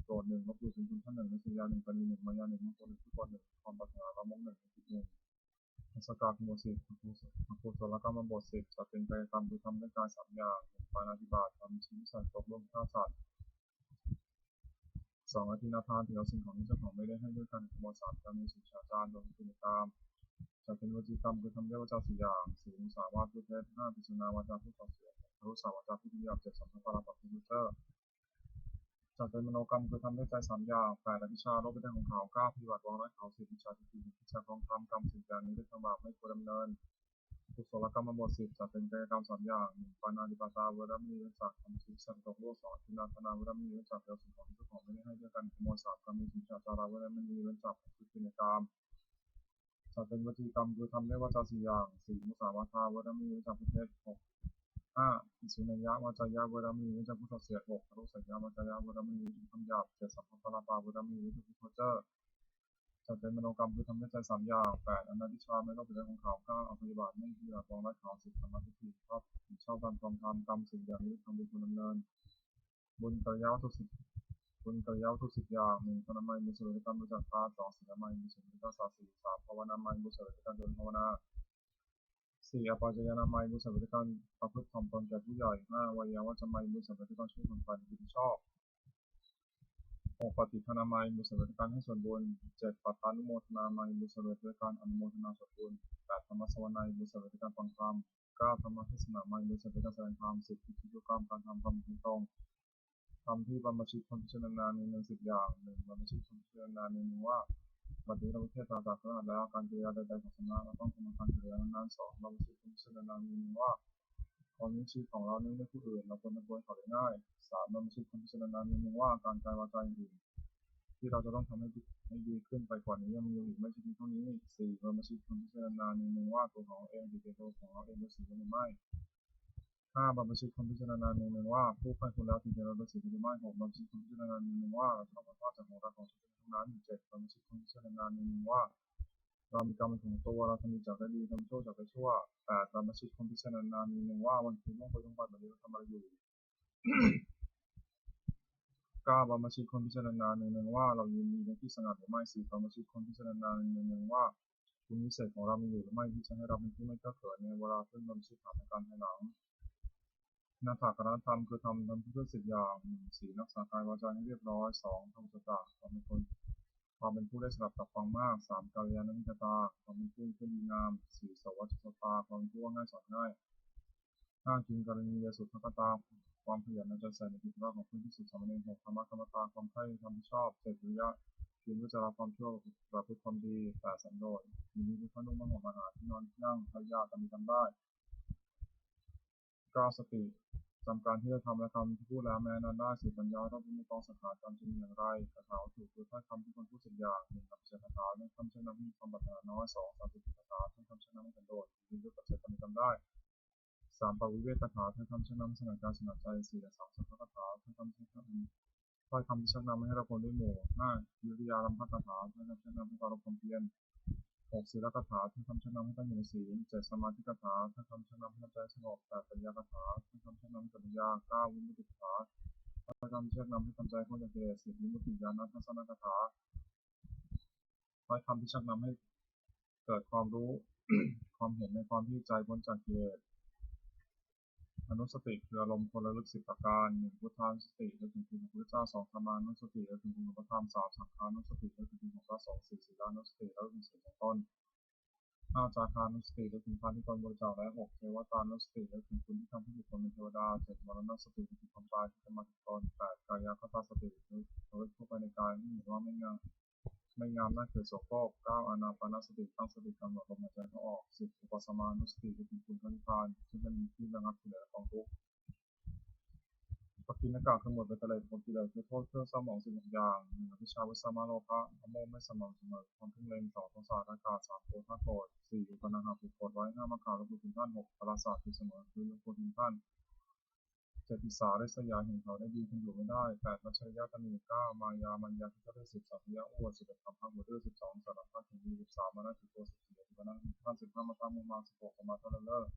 โกรธหนึ่งลบหลู่เป็นคุณท่านหนึ่งวิทยาหนึ่งปณีหนึ่งมายาหนึ่งมงคลหนึ่งทุกคนหนึ่งความปรารถนาละมงหนึ่งจิตหนึ่งสกาคุโมสิตอกุศลกรรมบทสิบจะเป็นกายกรรมคือทำด้วยกายสามอย่างปาณาติบาตทำชีวิตสัตว์ตกลงฆ่าสัตว์สองอธินาทานถือเอาสิ่งของที่เจ้าของไม่ได้ให้ด้วยกันขโมยสามจะมีสุชาจารโดยคุณกรรมจะเป็นวจีกรรมคือทำด้วยวาจาสี่อย่างสี่มุสาวาทพูดเท็จห้าพิจารณาวาจาพูดต่อเสียงรู้สาวาจาพูดที่หยาบเจ็ดสัมภาระปัจจุเตอร์จะเป็นมโนกรรมคือทำด้วยใจสามอย่างแปดอภิชาโลภเป็นของเขาเก้าพิวัตรวางไร้เขาสิบวิชาทิฏฐิวิชาของธรรมกรรมสิบอย่างนี้ด้วยธรรมะไม่ควรดำเนินกุศลกรรมบทสิบจะเป็นกายกรรมสามอย่างหนึ่งปานาติปาตาเวรมณีเว้นจากทำชีวิตสัตว์ตกโลกสองทินาธนาเวรมณีเว้นจากเรื่องสิ่งของที่เจ้าของไม่ได้ให้ด้วยกันขโมยสามกรรมมีสุชาจาราเวรมณีเว้นจากทุกข์ในกรรมจะเป็นวจีกรรมคือทำด้วยวาจาสี่อย่างสี่มุสาวาทาเวรมณีเว้นจากประเทศหกห้าอิสุนัยยะวาจายะเวรมณีเว้นจากผู้สัตย์เสียหกอรุสัยยะวาจายะเวรมณีคำหยาบเจ็ดสัมภปราปาเวรมณีเว้นจากผู้เพ้อเจ้อจะเป็นมโนกรรมคือทำด้วยใจสามอย่างแปดอนันติชาไม่ต้องเป็นของเขาเก้าอภิบาทไม่ที่หลักรองรักเขาสิบสมาธิชอบการทำกรรมสิ่งอย่างนี้ทำเป็นคุณดำเนินบุญกริยาวัตถุสิบ คุณกริยาวัตถุ10อย่าง1พนามัยมุสลิมการบริจาคทาน2ศีลมัยมุสลิมการศาสนา3ภาวนามัยมุสลิมการเดินภาวนา4อปัจจยนามัยมุสลิมการประพฤติถ่อมตนแก่ผู้ใหญ่5วัยวัจมัยมุสลิมการช่วยคนฝ่ายดีที่ชอบ6ปฏิภาณามัยมุสลิมการให้ส่วนบุญ7ปัตตานุโมทนามัยมุสลิมการอนุโมทนาส่วนบุญ8ธรรมสวนัยมุสลิมการฟังธรรม9ธรรมเทศนามัยมุสลิมการแสดงธรรม10กิจกรรมการทำความตรงทำที่บรรพชิตคนพิจารณาใน10อย่าง1บรรพชิตคนพิจารณาในว่าบัดนี้เราเทศนาจากขนาดแล้วการเรียนใดๆของสำนักเราต้องทำการเรียนนั้น2บรรพชิตคนพิจารณาในว่าความนิ้วชี้ของเราเนื่องด้วยผู้อื่นเราควรจะเขาได้ง่าย3บรรพชิตคนพิจารณาในว่าการกายวาจาอื่นที่เราจะต้องทำให้ดีขึ้นไปกว่านี้ยังมีอีกไม่ใช่เพียงเท่านี้4บรรพชิตคนพิจารณาในว่าตัวของเราเองเป็นตัวของเราเองเป็นสิ่งหรือไม่5บรรพชิตคนพิจารณาในว่าผู้ใครคนแล้วถึงจะเราเป็นสิ่งหรือไม่6บรรพชิตคนพิจารณาในว่าเราจะต้องพลาดจากของเราของทุกทั้งนั้น7บรรพชิตคนพิจารณาในว่าเรามีกรรมของตัวเราทำดีจากได้ดีทำชั่วจากได้ชั่ว8บรรพชิตคนพิจารณาในว่าวันคืนล่วงไปล่วงไปแบบนี้เราทำอะไรอยู่9บรรพชิตคนพิจารณาในว่าเรายินดีในที่สงัดหรือไม่10บรรพชิตคนพิจารณาในว่าคุณวิเศษของเรามีอยู่หรือไม่ที่จะให้เราเป็นผู้ไม่เก้อเขินในเวลาขึ้นบรรพชิตผ่านการภายหลังนาถกรณธรรมคือทำเพื่อ10อย่าง4รักษากายวาจาให้เรียบร้อย2ทำสัจจะความเป็นผู้ได้สดับตับฟังมาก3กัลยาณมิตรตาความเป็นผู้ดีงาม4สวัสดิตาความเป็นผู้ง่ายสอนง่าย5กินกรณียสุทธกตาความขยันในใจใส่ในกิจวัตรของผู้ที่สุดสามเณร6ธรรมะกรรมตาความใคร่ความที่ชอบ7วิริยะกินวิจารความชั่วประพฤติความดี8สันโดษมีนิพพานุ่งมหาอาหารที่นอนนั่งพยาทำได้9สติจำการที่จะทำและคำที่พูดแล้วแม้นั้นได้10ปัญญาต้องมีกองสังขารจำจะมีอย่างไรคาถาถูกคือถ้อยคำที่คนพูด10อย่าง1กับ7คาถาเรื่องคำเช่นนั้นมีความปรารถนาน้อย2 30คาถาเรื่องคำเช่นนั้นไม่เป็นโดดมีด้วยกับ7จำได้3ปวิเวกคาถาเรื่องคำเช่นนั้นสถานการณ์สนับใจ4และ3สัพพคาถาเรื่องคำเช่นนั้นถ้อยคำที่ชักนำให้เราคนด้วยหมู่5วิริยาลัมภคาถาเรื่องคำเช่นนั้นให้เราความเพียร6ศีลคาถาที่คำชักนำให้ตั้งอยู่ในศีล7สมาธิคาถาที่คำชักนำให้ใจสงบ8ปัญญาคาถาที่คำชักนำให้ปัญญา9วิมุตติคาถาที่คำชักนำให้ทำใจพ้นจากกิเลส10วิมุตติญาณทัศนคาถาถ้อยคำที่ชักนำให้เกิดความรู้ ความเห็นในความที่ใจพ้นจากกิเลสอนุสติคืออารมณ์คนระลึก10ประการ1พุทธานุสติและถึงคุณของพระเจ้า2ธรรมานุสติและถึงคุณของพระธรรม3สังฆานุสติและถึงคุณของพระสงฆ์4ศีลานุสติและถึงศีลของตน5จาคานุสติและถึงทานที่ตนบริจาคและ6เทวตานุสติและถึงคุณที่ทำให้บุคคลเป็นเทวดา7มรณสติและถึงความตายที่จะมาถึงตน8กายคตาสติและระลึกเข้าไปในกายที่เห็นว่าไม่งามน่าเกลียดโสโครก9อานาปานสติตั้งสติกำหนดลมหายใจเข้าออก10อุปสมานุสติและถึงคุณพระนิพพานซึ่งเป็นที่ระงับกิเลสและกองทุกข์ปกิณกะคือหมดไปตะเลยผลกิเลสคือโทษเครื่องเศร้าหมอง16อย่าง1อภิชาวิสมาโลภะอโมไม่สม่ำเสมอความทุ่งเล็ง2โทสะทักกะ3โกรธโกรธ4อุปนาหะผูกโกรธไว้5มัคคาระบุถึงท่าน6ปราศาสตร์คือเสมอคือยกโกรธถึงท่าน7ทิสาได้สยายเห็นเขาได้ดีคุณอยู่ไม่ได้8มัชริยะตนี9มายามัญญาที่ก็ได้10สัพพยะอ้วน11คำพังหัวดื้อ12สารพัดถึงดี13มานะถือตัว14อุปนาหะท่าน15มาตามุมา16สมาธิเลิศ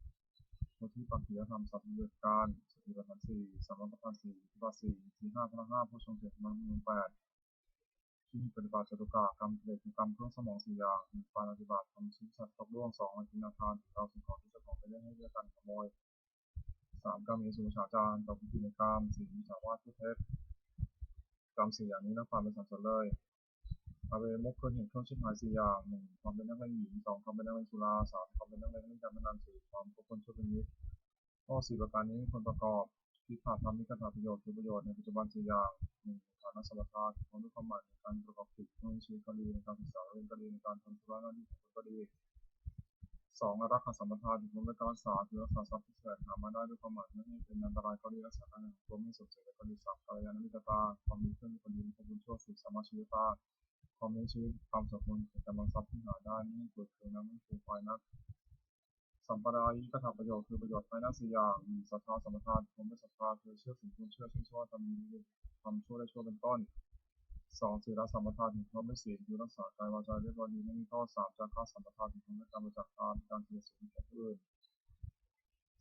โพธิปักขิยธรรมสัพพิเวการสติปัฏฐาน4สัมมาปัฏฐาน4ทิฏฐิ4สี5พละ5ผู้ทรงเสด็จมรรค8ที่ปฏิบัติจตุกะกรรมเกิดกรรมเครื่องสมอง4อย่าง1ปาณาติบาตทำชิ้นสัตว์ตกล่วง2อธินาทานถือเอาสิ่งของที่เจ้าของไปเล่นให้เรียกกันขโมย3กรรมมีสุฉาจารต่อพิธีในกรรม4มิจฉาวาทผู้เท็จกรรม4อย่างนี้นักความเป็นสังเสริญเลยอเวมุขคือเห็นเครื่องชิบหาย4อย่าง1ความเป็นนักเล่นหญิง2ความเป็นนักเล่นสุรา3ความเป็นนักเล่นการพนัน4ความเป็นคนชั่วเป็นมิตรข้อ4ประการนี้คนประกอบคิดผ่านทำนิกถาประโยชน์คือประโยชน์ในปัจจุบัน4อย่าง1ฐานะสมรรถนะความรู้ความหมายในการประกอบกิจในชีวิตก็ดีในการศึกษาเรียนก็ดีในการทำธุระหน้าที่ของตนก็ดี2รักษาสัมปทานถึงในการรักษาคือรักษาทรัพย์ที่แสวงหามาได้ด้วยความหมายไม่ให้เป็นอันตรายก็ดีรักษาการเงินของตัวไม่สดเสียก็ดี3กัลยาณมิตรตาความมีเพื่อนคนดีมีคนชั่ว4สมาชิกตาความมีชีวิตความสมบูรณ์ของกำลังทรัพย์ที่หาได้ไม่เกิดเกินนะไม่ฟูมฟายนักสัมปรายิกถาประโยชน์คือประโยชน์ภายใน4อย่างศรัทธาสัมปทานความไม่ศรัทธาคือเชื่อสิ่งที่เชื่อชื่นชอบทำดีทำชั่วได้ชั่วเป็นต้น2ศีลสัมปทานถึงความไม่ศีลคือรักษากายวาจาเรียบร้อยดีไม่มีข้อ3จาคะสัมปทานถึงความไม่การบริจาคทานการเสียสละแก่ผู้อื่น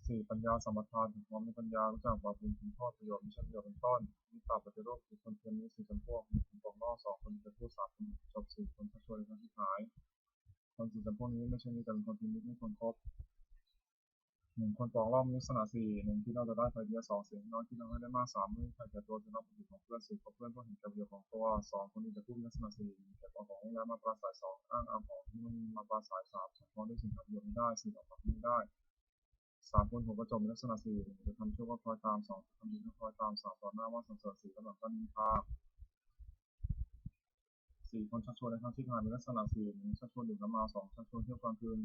สี่ปัญญาสัมปทานถึงพร้อมในปัญญารู้จักบาปบุญคุณโทษประโยชน์ไม่ใช่ประโยชน์เป็นต้นวิตาปฏิโลกคือคนเพียรนี้สี่จำพวกหนึ่งคนตกล่อสองคนจะพูดสามคนจบสี่คนชักชวนคนที่หายคนสี่จำพวกนี้ไม่ใช่มีแต่เป็นคนพิมิตไม่คนครบหนึ่งคนปองรอบมีลักษณะสี่หนึ่งที่เราจะได้ไฟเดียวสองเสียงน้อยที่เราให้ได้มากสามไม่ใครแก่ตัวจะรับประโยชน์ของเพื่อนสี่ของเพื่อนก็เห็นแก่ประโยชน์ของตัวสองคนนี้จะพูดลักษณะสี่แก่ตัวของแล้วมาปราศัยสองอ้างเอาของที่มันมาปราศัยสามสองคนด้วยสิ่งทำประโยชน์ไม่ได้สี่ออกมาไม่ได้สามคนหัวประจบมีลักษณะสี่จะทำชั่วก็คอยตามสองทำดีก็คอยตามสามต่อหน้าว่าสังเสริญสี่กำลังตั้งนินทาสี่คนชักชวนในทางที่ผ่านมีลักษณะสี่หนึ่งชักชวนดื่มน้ำเมาสองชักชวนเที่ยวกลางคืน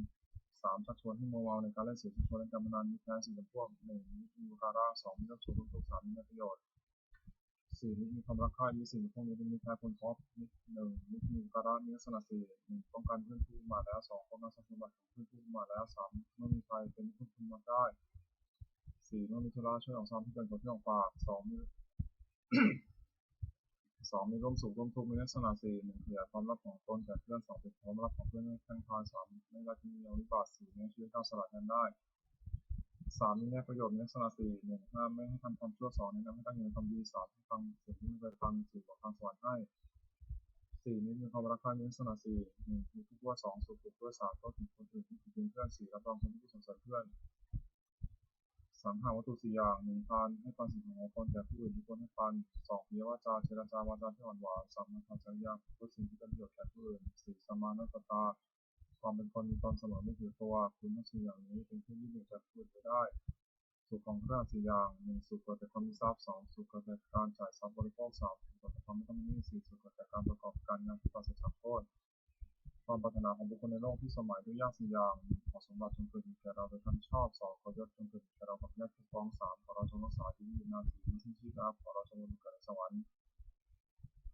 สามชักชวนให้มัวเมาในการเล่นเสียชักชวนในการพนันมีแพ้สี่จำพวกหนึ่งมีบุการะสองมีเรื่องสูงทุกสามมีประโยชน์สี่มีความรักใคร่มีสิ่งพวกนี้เป็นมีแพ้คนพบหนึ่งมีบุการะมีลักษณะสี่หนึ่งป้องกันเพื่อนผู้มาแล้วสองป้องกันทรัพย์สมบัติของเพื่อนผู้มาแล้วสามไม่มีใครเป็นผู้คุมมาได้สี่เมื่อมีธุระช่วยออกซ้ำที่เกินกว่าที่ออกปากสองมีร่วมสุขร่วมทุกข์มีลักษณะสี่หนึ่งขยายความลับของตนแก่เพื่อนสองเป็นความลับของเพื่อนให้แข่งพานสามไม่รักที่มีอวิบากสี่ในชีวิตก้าวสลัดกันได้สามมีแง่ประโยชน์มีลักษณะสี่หนึ่งห้ามไม่ให้ทำความชั่วสองแนะนำให้ตั้งอยู่ในความดีสามให้ฟังสิ่งที่ไม่เคยฟังสี่บอกทางสวรรค์ให้สี่มีความรักใคร่มีลักษณะสี่หนึ่งมีทุกข์ด้วยสองสุขด้วยสามก็ถึงคนอื่นที่ถึงเพื่อนสี่รับรองคนที่สงสารเพื่อนสามหาวัตถุสี่อย่างหนึ่งพันให้ปันสิ่งของคนแก่ผู้อื่นที่ควรให้ปันสองมีวาจาเจรจาวาจาที่อ่อนหวานสามนักขัดจริยาพูดสิ่งที่เป็นประโยชน์แก่ผู้อื่นสี่สมานัตตาความเป็นคนมีตนเสมอไม่ถือตัวคุณทั้งสี่อย่างนี้เป็นที่ยึดเหนี่ยวจากผู้อื่นไปได้สุขของเครื่องสี่อย่างหนึ่งสุขเกิดจากความมีทรัพย์สองสุขเกิดจากการจ่ายทรัพย์บริโภคสามสุขเกิดจากความไม่ต้องมีหนี้สี่สุขเกิดจากการประกอบการงานที่ปราศจากโทษความปรารถนาของบุคคลในโลกที่สมัยด้วยยากสี่อย่างขอสมบัติจงเกิดแก่เราโดยท่านชอบสองขอยศจงเกิดแก่เรากับแม่ผู้ฟ้องสามขอเราจงรักษาชีวิตยืนนานสี่ไม่สิ้นชีพครับขอเราจงลงเกิดในสวรรค์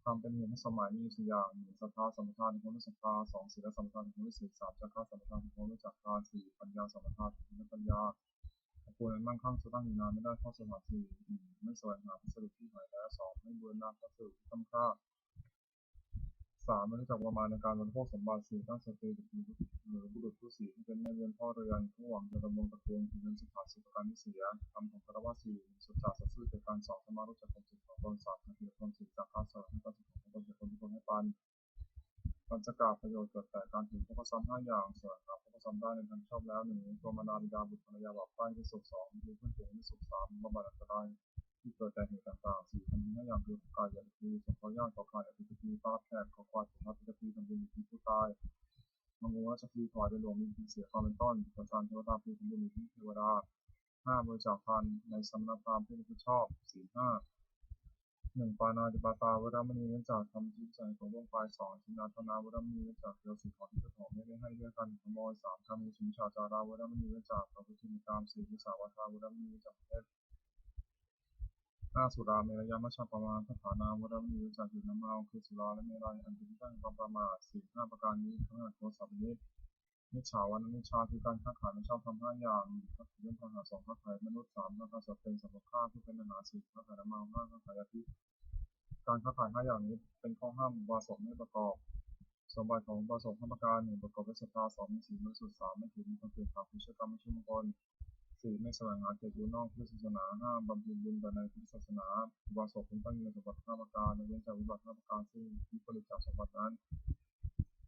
ความเป็นเหตุให้สมัยนี้สี่อย่างหนึ่งศรัทธาสัมปทานถึงคนไม่ศรัทธาสองศีลสัมปทานถึงคนไม่ศีลสามจาคะสัมปทานถึงคนไม่จาคะสี่ปัญญาสัมปทานถึงคนไม่ปัญญาควรมั่งคั่งจะตั้งอยู่นานไม่ได้ข้อสมาธิไม่แสวงหาพัสดุที่หายแล้วสองไม่บูรณะพัสดุที่ต้ค่าสามไม่รู้จักประมาณในการบริโภคสมบัติสี่ตั้งสติหรือบุรุษผู้สี่ที่เป็นแม่เรือนพ่อเรือนผู้หวังจะดำรงตระกูลคือเงินสุขาสิบประการที่เสียทำของคารวะสี่สุจจะสัตย์ซื่อในการสอนสมารู้จักความสุขของตนสามทันทีความสุขจากการสอนให้ความสุขของตนจากคนที่คนให้ปันปัญจกาประโยชน์เกิดแต่การถือพวกซ้ำห้าอย่างส่วนครับพวกซ้ำได้ในทางชอบแล้วหนึ่งตัวมารดาบิดาบุตรภรรยาบาปใกล้ที่สุขสองคือเพื่อนฝูงที่สุขสามบำบัดอันตรายที่เกิดแต่เหตุต่างๆสี่ทำดีห้าอย่างคือกายอย่างคือสงเคราะห์ญาติขอขายอภิธีตาแพทย์ขอควายสุภาพพิธีทำบุญมีผู้ตายมังงว่าจะพีถวายเป็นหลวงมีเสียความเป็นต้นประจานเทวดาพีทำบุญมีเทวดาห้าบริจาคทานในสำนักพราหมณ์ผู้ชอบสี่ห้าหนึ่งปานาติปาตาวรามณีเนื่องจากทำจิตใจของดวงไฟสองชินาธนาวรามณีเนื่องจากเกี่ยวสิ่งของที่จะของไม่ได้ให้ด้วยกันขโมยสามคำมีชิมชาจาราวรามณีเนื่องจากประพฤติมีตามสี่วิสาวัตาวรามณีเนื่องจากเพศห้าสุราเมรยมัชฌปมาสถานาวรามณีเนื่องจากดื่มน้ำเมาคือสุราและเมรัยอันเป็นที่ตั้งความประมาทสี่ห้าประการนี้ขณะโทสะนิมิจฉาวันมิจฉาคือการค้าขายไม่ชอบทำห้าอย่างเรื่องทางหาสองค้าขายมนุษย์สามค้าขายสัตว์เป็นสัตว์ฆ่าผู้เป็นอาหารสี่ค้าขายน้ำเมาห้าค้าขายยาพิษการค้าขายห้าอย่างนี้เป็นข้อห้ามอุบาสกไม่ประกอบสมบัติของอุบาสกห้าประการหนึ่งประกอบด้วยศรัทธาสองมีศีลบริสุทธิ์สามไม่ถือมีความเปลี่ยนผ่านผู้เชื่อกรรมไม่เชื่อมงคลสี่ไม่แสวงหาเกียรติยศนอกพุทธศาสนาห้าบำเพ็ญบุญแต่ในพุทธศาสนาอุบาสกเป็นตั้งอยู่ในสมบัติห้าประการในเว้นจากวิบัติห้าประการซึ่งวิปริตจากสมบัตินั้น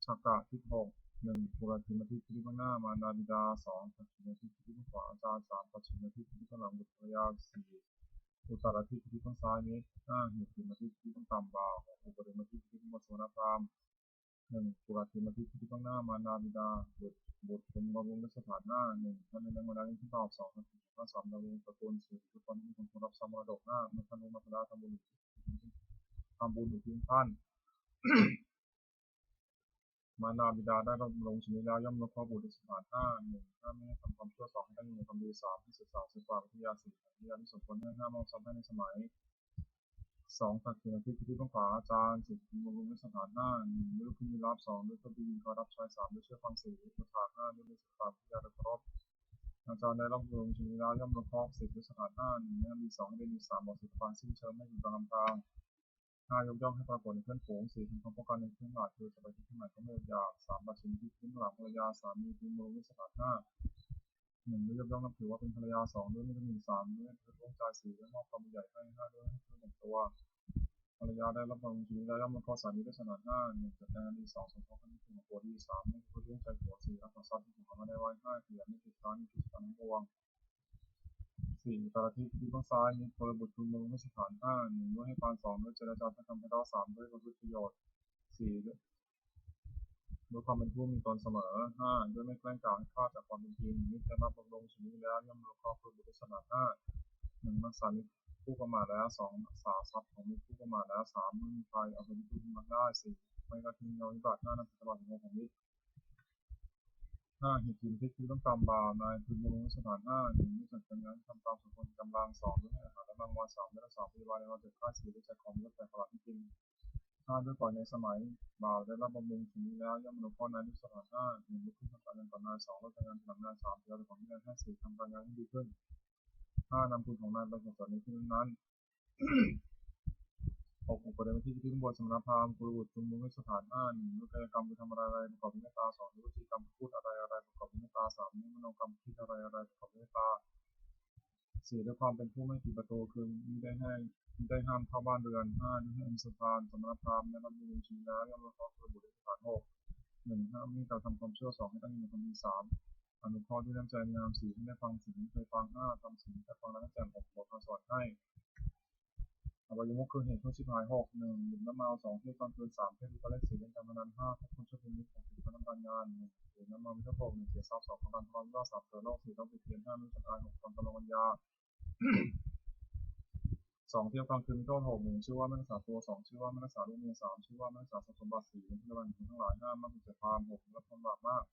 ฉักกะที่หกหนึ่งปุรติมทิที่ข้างหน้ามารดาบิดาสองปัจฉิมทิที่ข้างขวาอาจารย์สามปัจฉิมทิที่ข้างหลังบุตรภรรยาสี่อุตรทิที่ข้างซ้ายนี้ห้าเหตุทิมทิที่ข้างต่ำบ่าหกอุปริมทิที่ข้างบนโสนพรามหนึ่งปุรติมทิที่ข้างหน้ามารดาบิดาบุตรเป็นบำรุงรัชฐานห้าหนึ่งท่านในมรดาที่ตอบสองท่านข้าสามดาวตระกูลสี่ทุกคนที่คนรับสมรดกห้าเมื่อท่านลงมาพระทำบุญอยู่ที่ท่าน มารดาบิดาได้ลงชนีแล้วย่อมลดข้อบุตรสถานห้าหนึ่งห้าไม่ให้ทำความชั่วสองให้ตั้งอยู่ในความดีสามที่ศึกษาศึกษาวิทยาสี่วิทยาที่สมควรให้ห้ามองซ้ำให้ในสมัยสองตักเตือนที่ต้องขวาอาจารย์สี่บำรุงในสถานห้าหนึ่งด้วยคุณรับสองด้วยตัวดีเขารับใช้สามด้วยเชื่อฟังสี่ด้วยฐานห้าด้วยศึกษาวิทยาครบอาจารย์ได้รับลงชนีแล้วย่อมลดข้อสิบด้วยสถานห้าหนึ่งให้มีสองได้มีสามบอกสิบฟังสิ้นเชิงไม่มีบางคำทางห้ายกย่องให้ปรากฏในเพื่อนฝูงสี่ทำความป้องกันในเครื่องหมายคือจะไปที่ไหนก็ไม่อยากสามบัตรชินที่พื้นหลังภรรยาสามีพิมพ์ลงด้วยสถานห้า 1ด้วยยกย่องนับถือว่าเป็นภรรยา2ด้วยไม่ต้องมี3ด้วยให้ร่วมใจ4ด้วยมอบความใหญ่ให้5ด้วยให้เพื่อน1ตัวภรรยาได้รับบำรุงชีวิตได้ย่อมมาข้อสามีได้ขนาด5 1จัดการดี2สมทบกันที่1ตัวดี3ไม่เพื่อร่วมใจหัว4รักษาทรัพย์ที่ถูกทำมาได้ไว้5เขียนไม่ผิดการผิดการทั้งปวง4ตาทิพย์ที่ต้องซ้ายมีพลบุตรคุณมึงไม่สถาน5 1ด้วยให้ปาน2ด้วยเจรจาทำให้ได้3ด้วยประโยชน์4ด้วยความเป็นผู้มีตนเสมอ5ด้วยไม่แกล้งกล่าวให้พลาดจากความเป็นจริงมิตรมาบำรุงชีวิตแล้วย่อมรู้ข้อคือบุตรขนาด5 1รักษามิตรผู้ประมาทแล้ว2รักษาทรัพย์ของมิตรผู้ประมาทแล้ว3ไม่มีใครเอาเป็นผู้ที่มักได้4ไม่กระทิ้งเงาวิบัติ5นำตลอดหัวของมิตร5เหตุผลที่คือต้องตามบาปนายพึงบำรุงสถาน5 1ไม่จัดการงานทำตามสมควรกำลัง2ด้วยให้อาหารและรางวัล3ด้วยรักษาพยาบาลในวันเจ็บไข้4ด้วยจัดของมิตรแต่ตลอดที่จริง5ด้วยก่อนในสมัยบ่าวได้รับบำรุงถึงแล้วย่อมรู้ข้อนั้นด้วยสถาน5 1ลุกขึ้นทำการงานก่อนนาย2ลดการงานหลังนาย3เดี๋ยวของที่นาย5 4ทำการงานให้ดีขึ้น5นำคุณของนายไปสอนในที่นั้น6อุปเดชที่ข้างบนสำนักพราหมณ์กุลบุตรชุมนุมสถาน5 1ด้วยกายกรรมไปทำอะไรประกอบด้วยเมตตา2ด้วยวิธีกรรมพูดอะไรประกอบด้วยเมตตา3ด้วยมโนกรรมคิดอะไรประกอบด้วยเมตตา4ด้วยความเป็นผู้ไม่ปิดประตูคือไม่ได้ห้ามเข้าบ้านเรือน5ด้วยให้อมสถานสำนักพราหมณ์และบำรุงชีนะย่อมรับกุลบุตรสถาน6 1ห้ามไม่กระทำความชั่ว2ให้ตั้งอยู่ในความดี3อนุเคราะห์ด้วยน้ำใจงาม4ให้ได้ฟังสิ่งที่เคยฟัง5ทำสิ่งที่ฟังแล้วแจ่ม6บทสอนให้อบายมุขคือเหตุเพื่อชิบหาย6 1ดื่มน้ำเมา2เที่ยวกลางคืน3เที่ยวดูการเล่น4เล่นการพนัน5ควบคุมชั่วโมงนี้6ติดการงาน1ดื่มน้ำเมาไม่เท่า6 1เสียทรัพย์2ทำงานทะเลาะวิวาท3เกิดโรค4ต้องติดเตียน5ไม่จัดการ6ความตะลงปัญญา2เที่ยวกลางคืนมีโทษ6 1ชื่อว่าไม่รักษาตัว2ชื่อว่าไม่รักษาลูกเมีย3ชื่อว่าไม่รักษาทรัพย์สมบัติ4เป็นที่ระวังคนทั้งหลาย5มันเป็นเจ็บความ6รับความบาปมาก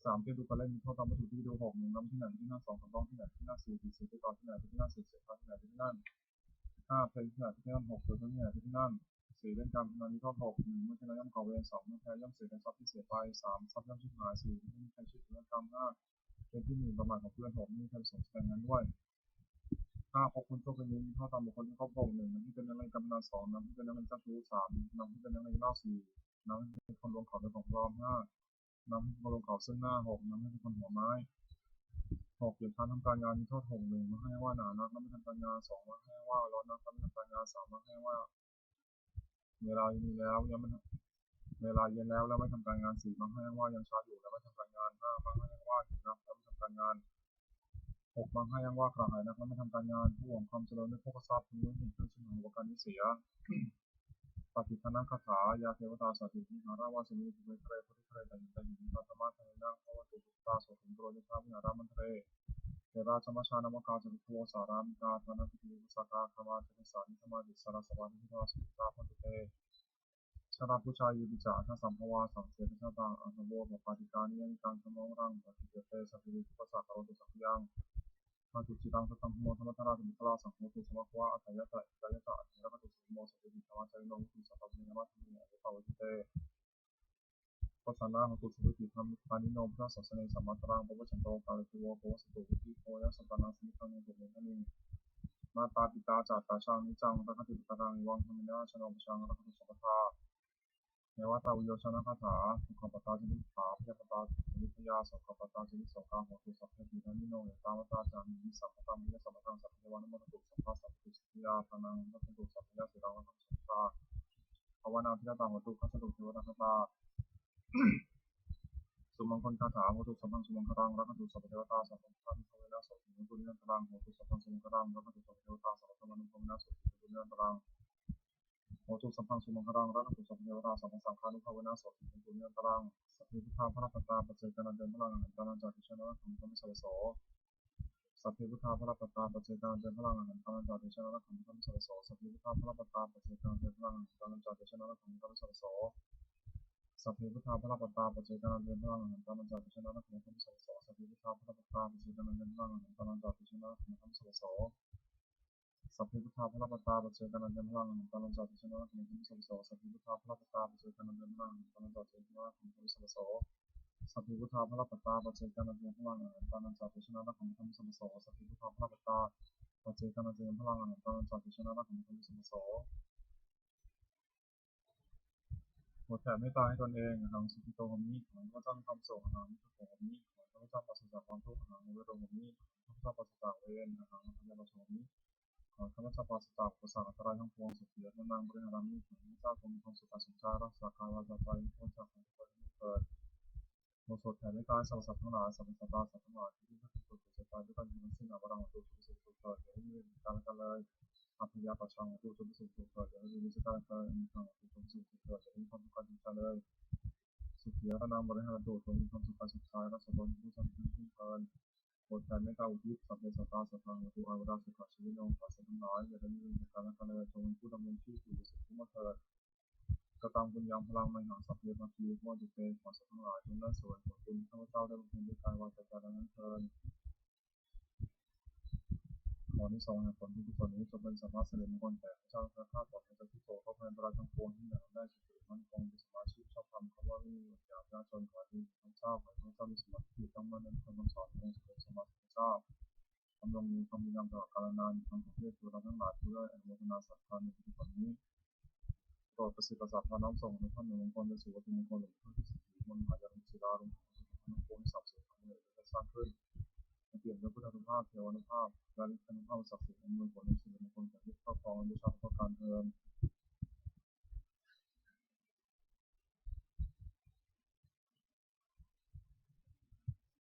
3เที่ยวดูการเล่นมีโทษตามวัตถุที่ดู6 1น้ำที่ไหนที่นั่น2สำรองที่ไหนที่นั่น4 4ที่ก่อนที่ไหนที่นั่น4เสียค่าที่ไหนที่นั่น5เพลงที่ไหนที่นั่น6ตัวที่ไหนที่นั่น4เล่นการพนันมีโทษ6 1เมื่อชนะย่อมก่อเวร2เมื่อแพ้ย่อมเสียทรัพย์ที่เสียไป3ทรัพย์ย่อมชิบหาย4ไม่มีใครช่วยเหลือกรรม5เป็นที่1ประมาทของเพื่อน6ไม่มีใครสนใจงานด้วย5คบคนชั่วคนนี้มีโทษตามบุคคลที่ครบ6 1นำที่เป็นนักเลงกำนัน2นำที่เป็นนักเลงเจ้าชู้3นำที่เป็นนักเลงเล่า4นำให้เป็นคนลวงเขาโดยของปลอม5นำให้เป็นคนลวงเขาซึ่งหน้า6นำให้เป็นคนหัวไม้6เกี่ยวกับทำการงานมีโทษ6 1มาให้ว่าหนานักแล้วไม่ทำการงาน2มาให้ว่าร้อนนักแล้วไม่ทำการงาน3มาให้ว่าเวลามีแล้วยังไม่เวลาเย็นแล้วไม่ทำการงาน4มาให้ว่ายังช้าอยู่แล้วไม่ทำการงาน5มาให้ว่าหิวนักแล้วไม่ทำการงาน6มาให้ว่ากระหายนักแล้วไม่ทำการงานผู้หวังความเจริญในโภคทรัพย์มีเห็นเครื่องชิงหัวการนิเสียปฏิภณคาถายาเทวตาสถิติหาราวาสมีภูมิเทระพุทธิเทระแต่หินพระธรรมะทางนั่งเพราะว่าตุตาโสถิโรยชาวิหารามันเทระเทราชมาชานามกาจตุโทสารามิกาธนาปิติวิสาขาคามาจตุสานิธรรมาดิสารสวานิทาสุตาพันตุเตชาราผู้ชายยุบิจาทัสัมภวาสังเสริชาตังอันโวปปาติกานิยันกังสมองรังปฏิเกเตสัพพิริภาษาคารตุสัพยังมาตุจิตังสตัมโมธรรมธาราตุมิตราสังโฆตุสมะควะอัตยะตะอิตายะตะอัตยะตุสุโมสัพพิธรรมะใจโนมุตุสัพพะมินามัตถิเนอภาวติเตปัสสนาหตุสุติธรรมิปานิโนพระสัสเนสัมมาตรังปวัชชันโตกาลติโวโพสตุวิธิโพยสัตตานังสมิทังเนตุเมหะนิมาตาปิตาจัตตาช่างนิจังรักติตรังวังธรรมินาชโนปชังรักตุสัพพะเนวตาวิโยชนะคาถาสุขปตาจนิถาพยาปตาจนิพยาสุขปตาจนิโสกาโหตุสัพเพติธานิโนเอตาวตาจามิสัมปตามิยสัมปตังสัพเพวานุโมตุสัพพะสัพพิสิยาธนังรัตตุสัพพยาสิรังรัตสัพพะภาวนาพิยาตาโหตุขัสตุเทวตาคตาสุมังคลคาถาโหตุสัพพังสุมังคลังรัตตุสัพเพเทวตาสัพพะธรรมิโสเวนะโสติมุตุนิยันตรังโหตุสัพพังสุมังคลังรัตตุสัพเพเทวตาสัพพะธรรมิโสเวนะโสติมุตุนิยันตรังโหตุสัพพังสุมังคลังรัตตุสัพเพเทวตาสัพพะสังฆานุภาเวนะโสติมุตุนิยันตรังสัพพิพุทธาพระปัตตาปัจเจกนันเดนพลังอันตานันจักขิชนะธรรมธรรมสวโสสัพพิพุทธาพระปัตตาปัจเจกนันเดนพลังอันตานันจักขิชนะธรรมธรรมสวโสสัพพิพุทธาพระปัตตาปัจเจกนันเดนพลังอันตานันจักขิชนะธรรมธรรมสวโสสัพพิพุทธาพระปัตตาปัจเจกนันเดนพลังอันตานันจักขิชนะธรรมธรรมสวโสสัพพิพุทธาพระปัตตาปัจเจกนันเดนพลังอันตานันจักขิชนะธรรมธรรมสวโสสัพพิพุทธาพระปัตตาปัจเจกนันเดนพลังอันตานันจักขิชนะธรรมธรรมสวโสสัพพิพุทธาพระปัตตาปัจเจกนันเดนพลังอันตานันจักขิชนะธรรมธรรมสวโสสัพพิพุทธาพระปัตตาปัจเจกนันเดนพลังอันตานันจักขิชนะธรรมธรรมสวโสสัพพิพุทธาพระปัตตาปัจเจกนันเดนพลังอันตานันจักขิชนะธรรมธรรมสวโสบทแผ่เมตตาให้ตนเองหังสุขิโตหมิหังพระเจ้ามีความสุขหังมิทุโขหมิหังพระเจ้าปราศจากความทุกข์หัง เวโรมนี้ข้าพเจ้าปราศจากเวรอาหารพยาบาทมิข้าพเจ้าปราศจากอุปสรรคอันตรายทั้งปวงสุขีและนางบริหารนี้ถึงเจ้าคงมีความสุขสมชายรักษากายวาจาใจพ้นจากความทุกข์ทั้งเกิดโมโสแผ่เมตตาสรรพสัตว์ทั้งหลายสรรพสัตว์ตาสัตว์ทั้งหลายที่พระผู้ทรงตรัสด้วยกันทั้งสิ้นอาบรังตุสุสุสุเถิดอย่าได้มีการกันเลยอัพยาปัจจังตุสุสุสุเถิดอย่าได้มีการกันเลยมีทางตุสุสุสุเถิดอย่าได้มีความทุกข์กันเลยสุขีและนางบริหารตัวมีความสุขสมชายรักษาตนผู้สันติผู้เพลินโปรดแผ่เมตตาอุทิศสัพเพสัตตาสัพพังตุอาวุธสุขชีวิตองค์พระสัตว์ทั้งหลายอย่าได้มีการกันเลยจงเป็นผู้ดำเนินชีวิตอยู่สุขผู้มาเถิดกระตังบุญยังพลังในหางสัพเพมาทีว่าจุเตขอสัตว์ทั้งหลายจงได้ส่วนผลบุญข้าพเจ้าได้บำเพ็ญด้วยกายวาจาใจนั้นเถิดขอที่ทรงแห่งผลที่กุศลนี้จงเป็นสัมมาสิริมงคลแก่เจ้าพระข้าปลอดภัยจากทุกโศกโรคภัยอันตรายทั้งปวงที่เหนือได้สุขมั่นคงเป็นสมาชิกชอบธรรมคำว่าไม่มีอยากยากจนขอดีทั้งเจ้าขอให้เจ้ามีสมาธิตั้งมั่นในคำสอนของสมเด็จสมมาสัมพุทธเจ้าทำลงมีความมีงามตลอดกาลนานทั้งประเทศตัวเราทั้งหลายผู้ได้อนุโมทนาสัตย์ในกุศลนี้โปรดประสิทธิ์ประสาทพาน้อมส่งในท่านในมงคลในสู่วัตถุมงคลหลวงพ่อที่สิทธิมนต์มหายาลงศิลาลงทั้งปวงที่สับสนทั้งเลยได้สร้างขึ้นเปลี่ยนด้วยพุทธานุภาพเทวานุภาพและฤทธานุภาพศักดิ์สิทธิ์ในเมืองผลในสิ่งมงคลจากที่ครอบครองด้วยชาติประการเทิน